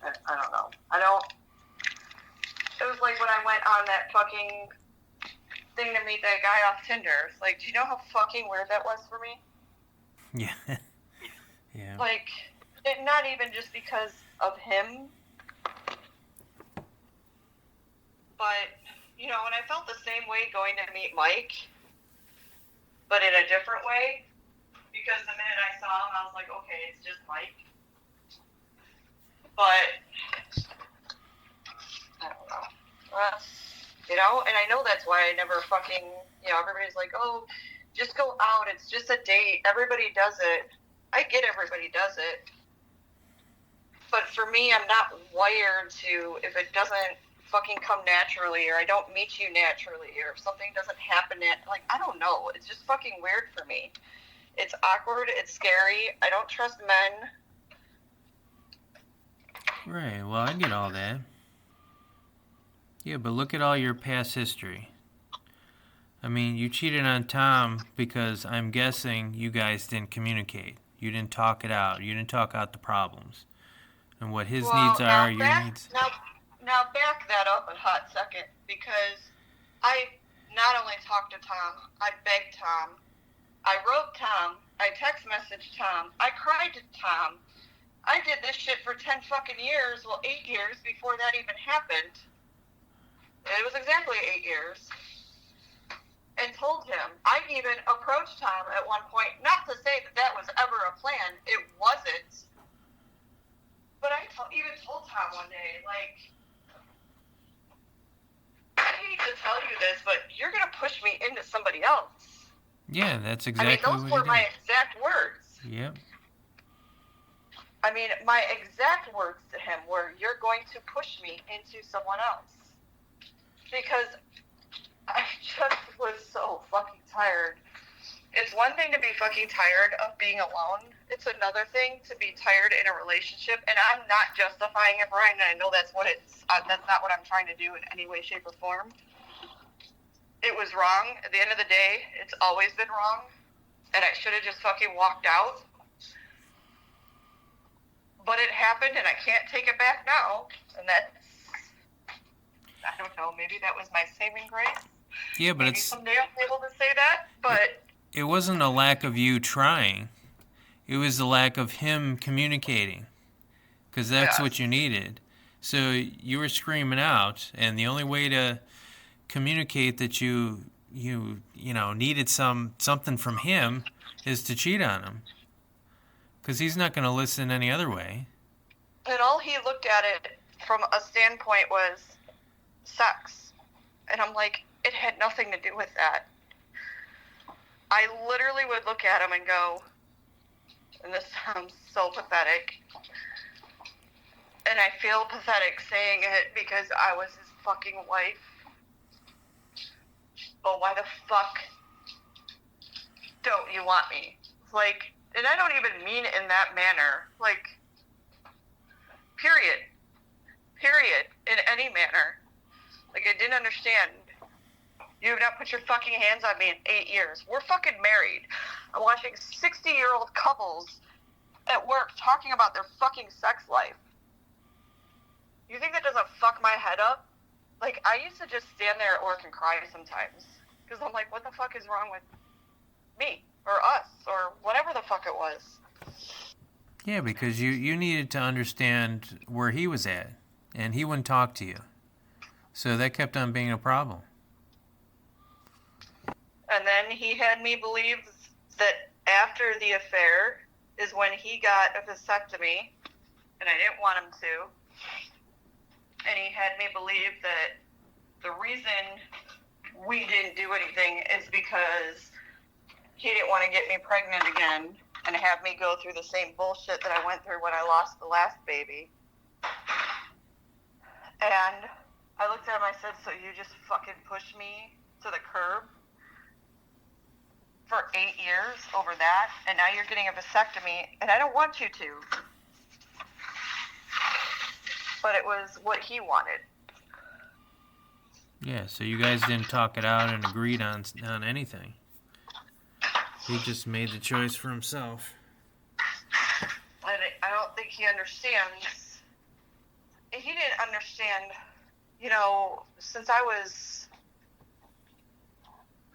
I don't know. It was like when I went on that fucking thing to meet that guy off Tinder. It's like, do you know how fucking weird that was for me? Yeah. Yeah. Like, not even just because of him, but, you know, and I felt the same way going to meet Mike, but in a different way, because the minute I saw him, I was like, okay, it's just Mike. But, I don't know. You know, and I know that's why I never fucking, you know, everybody's like, oh, just go out, it's just a date, everybody does it. I get everybody does it. But for me, I'm not wired to, if it doesn't fucking come naturally, or I don't meet you naturally, or if something doesn't happen, like, I don't know. It's just fucking weird for me. It's awkward, it's scary, I don't trust men. Right, well, I get all that. Yeah, but look at all your past history. I mean, you cheated on Tom because I'm guessing you guys didn't communicate. You didn't talk it out. You didn't talk out the problems. And what his needs are, your needs. Now back that up a hot second, because I not only talked to Tom, I begged Tom, I wrote Tom, I text messaged Tom, I cried to Tom. I did this shit for 10 fucking years, well, 8 years before that even happened. It was exactly 8 years. And told him. I even approached Tom at one point, not to say that that was ever a plan. It wasn't. But I even told Tom one day, like, I hate to tell you this, but you're going to push me into somebody else. Yeah, that's exactly what those were my exact words. Yep. I mean, my exact words to him were, you're going to push me into someone else. Because I just was so fucking tired. It's one thing to be fucking tired of being alone. It's another thing to be tired in a relationship. And I'm not justifying it, Brian. I know that's that's not what I'm trying to do in any way, shape, or form. It was wrong. At the end of the day, it's always been wrong. And I should have just fucking walked out. But it happened, and I can't take it back now. And that's, I don't know, maybe that was my saving grace. Yeah, but maybe someday I'll be able to say that, but... It wasn't a lack of you trying. It was the lack of him communicating. Because that's what you needed. So you were screaming out, and the only way to communicate that you needed something from him is to cheat on him. Because he's not going to listen any other way. And all he looked at it from a standpoint was sex. And I'm like, it had nothing to do with that. I literally would look at him and go, and this sounds so pathetic, and I feel pathetic saying it because I was his fucking wife, but why the fuck don't you want me? Like, and I don't even mean it in that manner, like, period, in any manner. Like, I didn't understand. You have not put your fucking hands on me in 8 years. We're fucking married. I'm watching 60-year-old couples at work talking about their fucking sex life. You think that doesn't fuck my head up? Like, I used to just stand there at work and cry sometimes. Because I'm like, what the fuck is wrong with me? Or us? Or whatever the fuck it was. Yeah, because you needed to understand where he was at. And he wouldn't talk to you. So that kept on being a problem. And then he had me believe that after the affair is when he got a vasectomy. And I didn't want him to. And he had me believe that the reason we didn't do anything is because he didn't want to get me pregnant again and have me go through the same bullshit that I went through when I lost the last baby. And I looked at him, I said, so you just fucking pushed me to the curb for 8 years over that, and now you're getting a vasectomy, and I don't want you to. But it was what he wanted. Yeah, so you guys didn't talk it out and agreed on anything. He just made the choice for himself. And I don't think he understands. He didn't understand, you know, since I was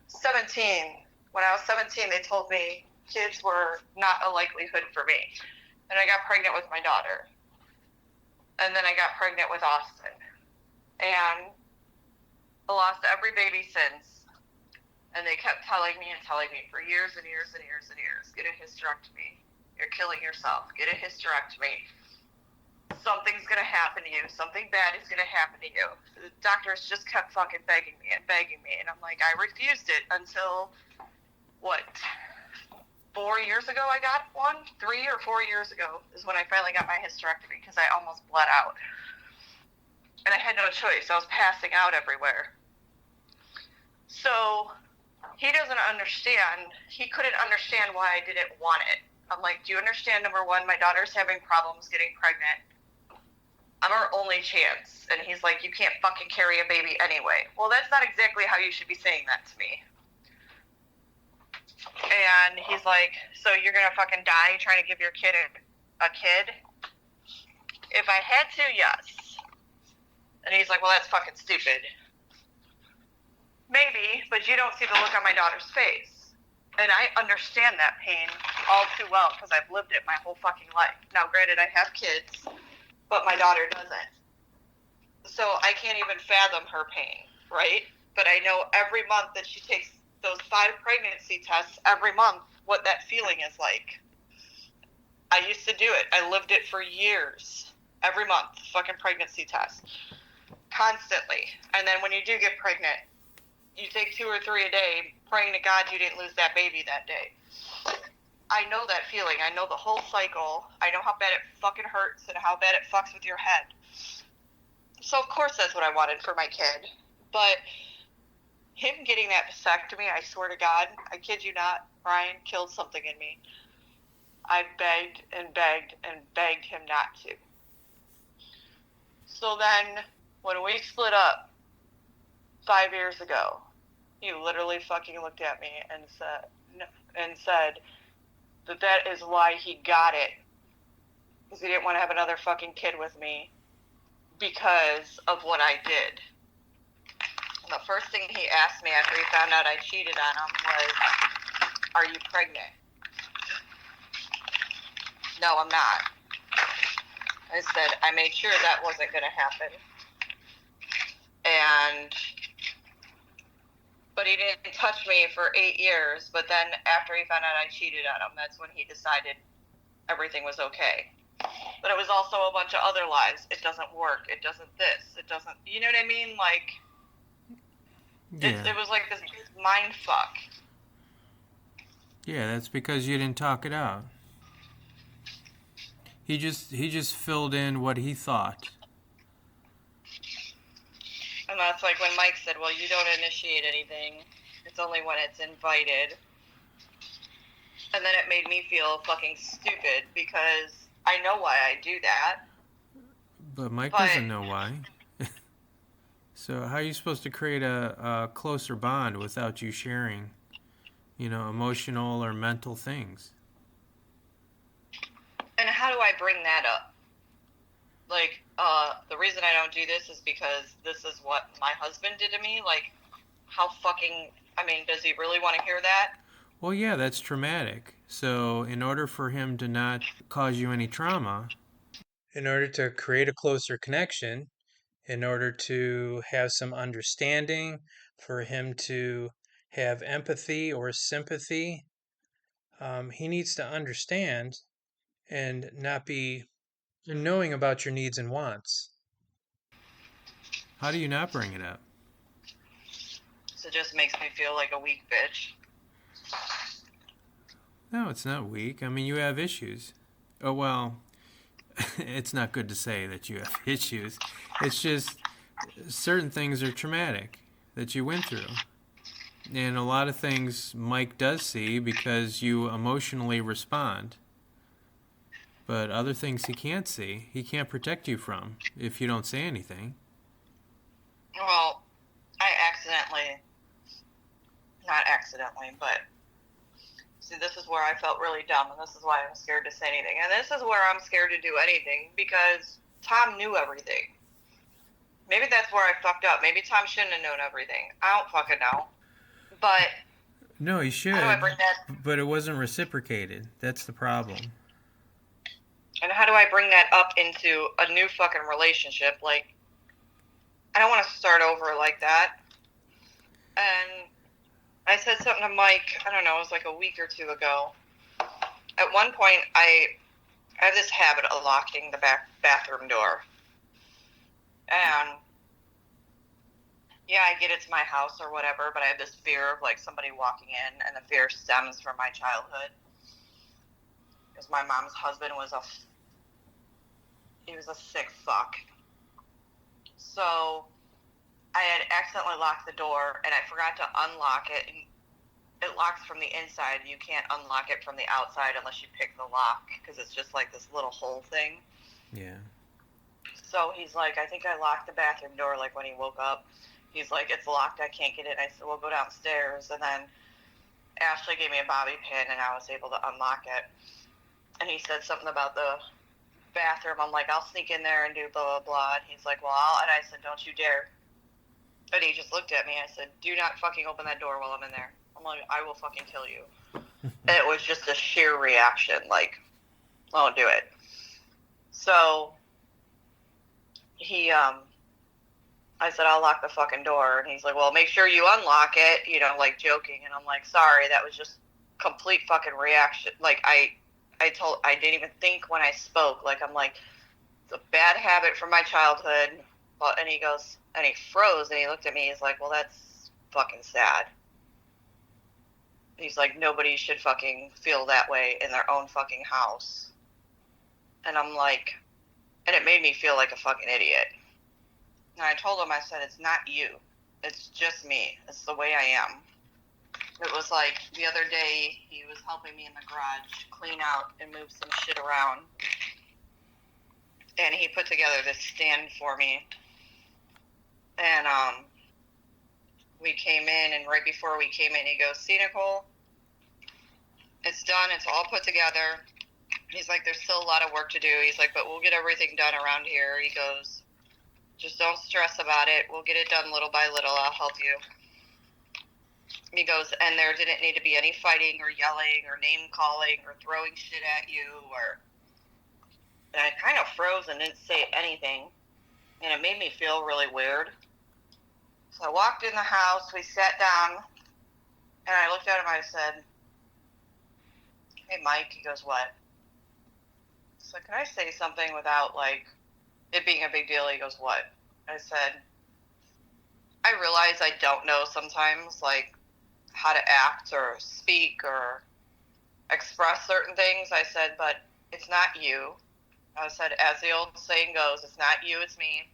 17. When I was 17, they told me kids were not a likelihood for me. And I got pregnant with my daughter. And then I got pregnant with Austin. And I lost every baby since. And they kept telling me for years and years and years and years, get a hysterectomy. You're killing yourself. Get a hysterectomy. Something's going to happen to you. Something bad is going to happen to you. The doctors just kept fucking begging me. And I'm like, I refused it until, 4 years ago I got one? 3 or 4 years ago is when I finally got my hysterectomy because I almost bled out. And I had no choice. I was passing out everywhere. So he doesn't understand. He couldn't understand why I didn't want it. I'm like, do you understand, number one, my daughter's having problems getting pregnant. I'm her only chance. And he's like, you can't fucking carry a baby anyway. Well, that's not exactly how you should be saying that to me. And he's like, so you're going to fucking die trying to give your kid a kid? If I had to, yes. And he's like, well, that's fucking stupid. Maybe, but you don't see the look on my daughter's face. And I understand that pain all too well because I've lived it my whole fucking life. Now, granted, I have kids, but my daughter doesn't. So I can't even fathom her pain, right? But I know every month that she takes those 5 pregnancy tests every month, what that feeling is like. I used to do it. I lived it for years. Every month, fucking pregnancy test. Constantly. And then when you do get pregnant, you take 2 or 3 a day, praying to God you didn't lose that baby that day. I know that feeling. I know the whole cycle. I know how bad it fucking hurts and how bad it fucks with your head. So of course that's what I wanted for my kid. But him getting that vasectomy, I swear to God, I kid you not, Brian killed something in me. I begged and begged and begged him not to. So then, when we split up 5 years ago, he literally fucking looked at me and said that is why he got it. Because he didn't want to have another fucking kid with me because of what I did. The first thing he asked me after he found out I cheated on him was, are you pregnant? No, I'm not. I said, I made sure that wasn't going to happen. But he didn't touch me for 8 years. But then after he found out I cheated on him, that's when he decided everything was okay. But it was also a bunch of other lies. It doesn't work. It doesn't this. It doesn't, you know what I mean? Like, Yeah. It was like this mind fuck. Yeah, that's because you didn't talk it out. He just filled in what he thought. And that's like when Mike said, well, you don't initiate anything. It's only when it's invited. And then it made me feel fucking stupid because I know why I do that. But Mike doesn't know why. So how are you supposed to create a closer bond without you sharing, emotional or mental things? And how do I bring that up? like, the reason I don't do this is because this is what my husband did to me. Like, how fucking, I mean, does he really want to hear that? Well, yeah, that's traumatic. So, in order for him to not cause you any trauma, In order to create a closer connection, in order to have some understanding, for him to have empathy or sympathy, he needs to understand and not be knowing about your needs and wants. how do you not bring it up? So it just makes me feel like a weak bitch. No, it's not weak. I mean, you have issues. Oh, well, it's not good to say that you have issues. It's just certain things are traumatic that you went through. And a lot of things Mike does see because you emotionally respond. But other things he can't see, he can't protect you from if you don't say anything. Well, I not accidentally, but see, this is where I felt really dumb, and this is why I'm scared to say anything. And this is where I'm scared to do anything, because Tom knew everything. Maybe that's where I fucked up. Maybe Tom shouldn't have known everything. I don't fucking know. But No, he how do I should, bring that? but it wasn't reciprocated. That's the problem. And how do I bring that up into a new fucking relationship? Like, I don't want to start over like that. And I said something to Mike, I don't know, it was like a week or two ago. At one point, I have this habit of locking the bathroom door. And yeah, I get it's my house or whatever, but I have this fear of like somebody walking in, and the fear stems from my childhood. Because my mom's husband was a sick fuck. So I had accidentally locked the door, and I forgot to unlock it. And it locks from the inside. You can't unlock it from the outside unless you pick the lock, because it's just like this little hole thing. Yeah. So he's like, I think I locked the bathroom door, like when he woke up. He's like, it's locked, I can't get it. I said, well, go downstairs. And then Ashley gave me a bobby pin, and I was able to unlock it. And he said something about the bathroom. I'm like, I'll sneak in there and do blah, blah, blah. And he's like, well, and I said, don't you dare. And he just looked at me. I said, do not fucking open that door while I'm in there. I'm like, I will fucking kill you. And it was just a sheer reaction, like, I won't do it. So I said, I'll lock the fucking door. And he's like, well, make sure you unlock it, like joking. And I'm like, sorry, that was just complete fucking reaction. Like, I didn't even think when I spoke. Like, I'm like, it's a bad habit from my childhood. Well, and he goes, and he froze, and he looked at me. He's like, well, that's fucking sad. He's like, nobody should fucking feel that way in their own fucking house. And I'm like, and it made me feel like a fucking idiot. And I told him, I said, it's not you. It's just me. It's the way I am. It was like the other day, he was helping me in the garage clean out and move some shit around. And he put together this stand for me. And we came in, and right before we came in, he goes, see, Nicole, it's done. It's all put together. He's like, there's still a lot of work to do. He's like, but we'll get everything done around here. He goes, just don't stress about it. We'll get it done little by little. I'll help you. He goes, and there didn't need to be any fighting or yelling or name calling or throwing shit at you. And I kind of froze and didn't say anything. And it made me feel really weird. So I walked in the house. We sat down. And I looked at him. I said, hey, Mike. He goes, what? So can I say something without, like, it being a big deal? He goes, what? I said, I realize I don't know sometimes, like, how to act or speak or express certain things. I said, but it's not you. I said, as the old saying goes, it's not you, it's me.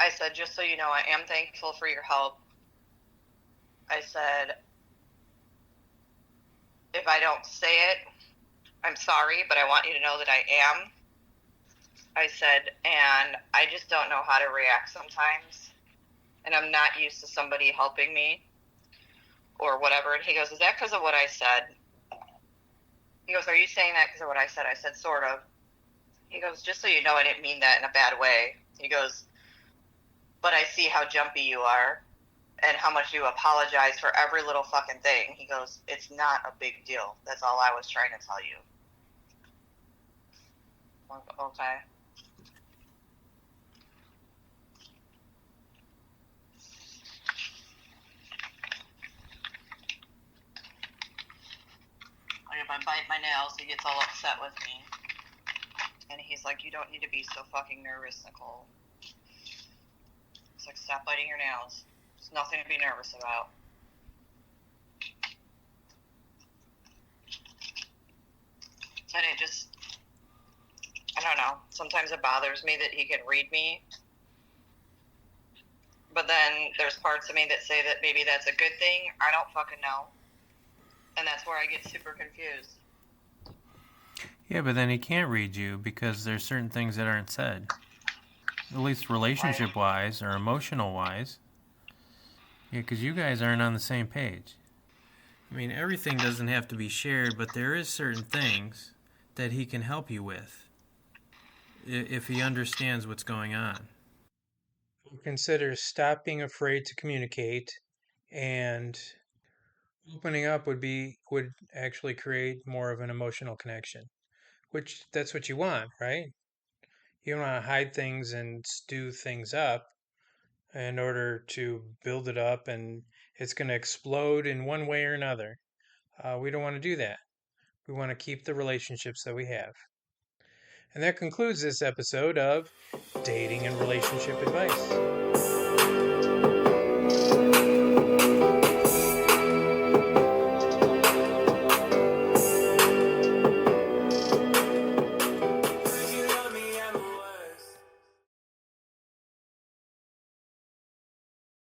I said, just so you know, I am thankful for your help. I said, if I don't say it, I'm sorry, but I want you to know that I am. I said, and I just don't know how to react sometimes. And I'm not used to somebody helping me or whatever. And he goes, is that because of what I said? He goes, are you saying that because of what I said? I said, sort of. He goes, just so you know, I didn't mean that in a bad way. He goes, but I see how jumpy you are and how much you apologize for every little fucking thing. He goes, it's not a big deal. That's all I was trying to tell you. I'm like, okay. Like if I bite my nails, he gets all upset with me. And he's like, you don't need to be so fucking nervous, Nicole. It's like, stop biting your nails. There's nothing to be nervous about. And it just, I don't know. Sometimes it bothers me that he can read me. But then there's parts of me that say that maybe that's a good thing. I don't fucking know. And that's where I get super confused. Yeah, but then he can't read you because there's certain things that aren't said. At least relationship-wise or emotional-wise. Yeah, because you guys aren't on the same page. I mean, everything doesn't have to be shared, but there is certain things that he can help you with if he understands what's going on. Consider stop being afraid to communicate, and opening up would actually create more of an emotional connection, which that's what you want, right? You don't want to hide things and stew things up in order to build it up, and it's going to explode in one way or another. We don't want to do that. We want to keep the relationships that we have. And that concludes this episode of Dating and Relationship Advice.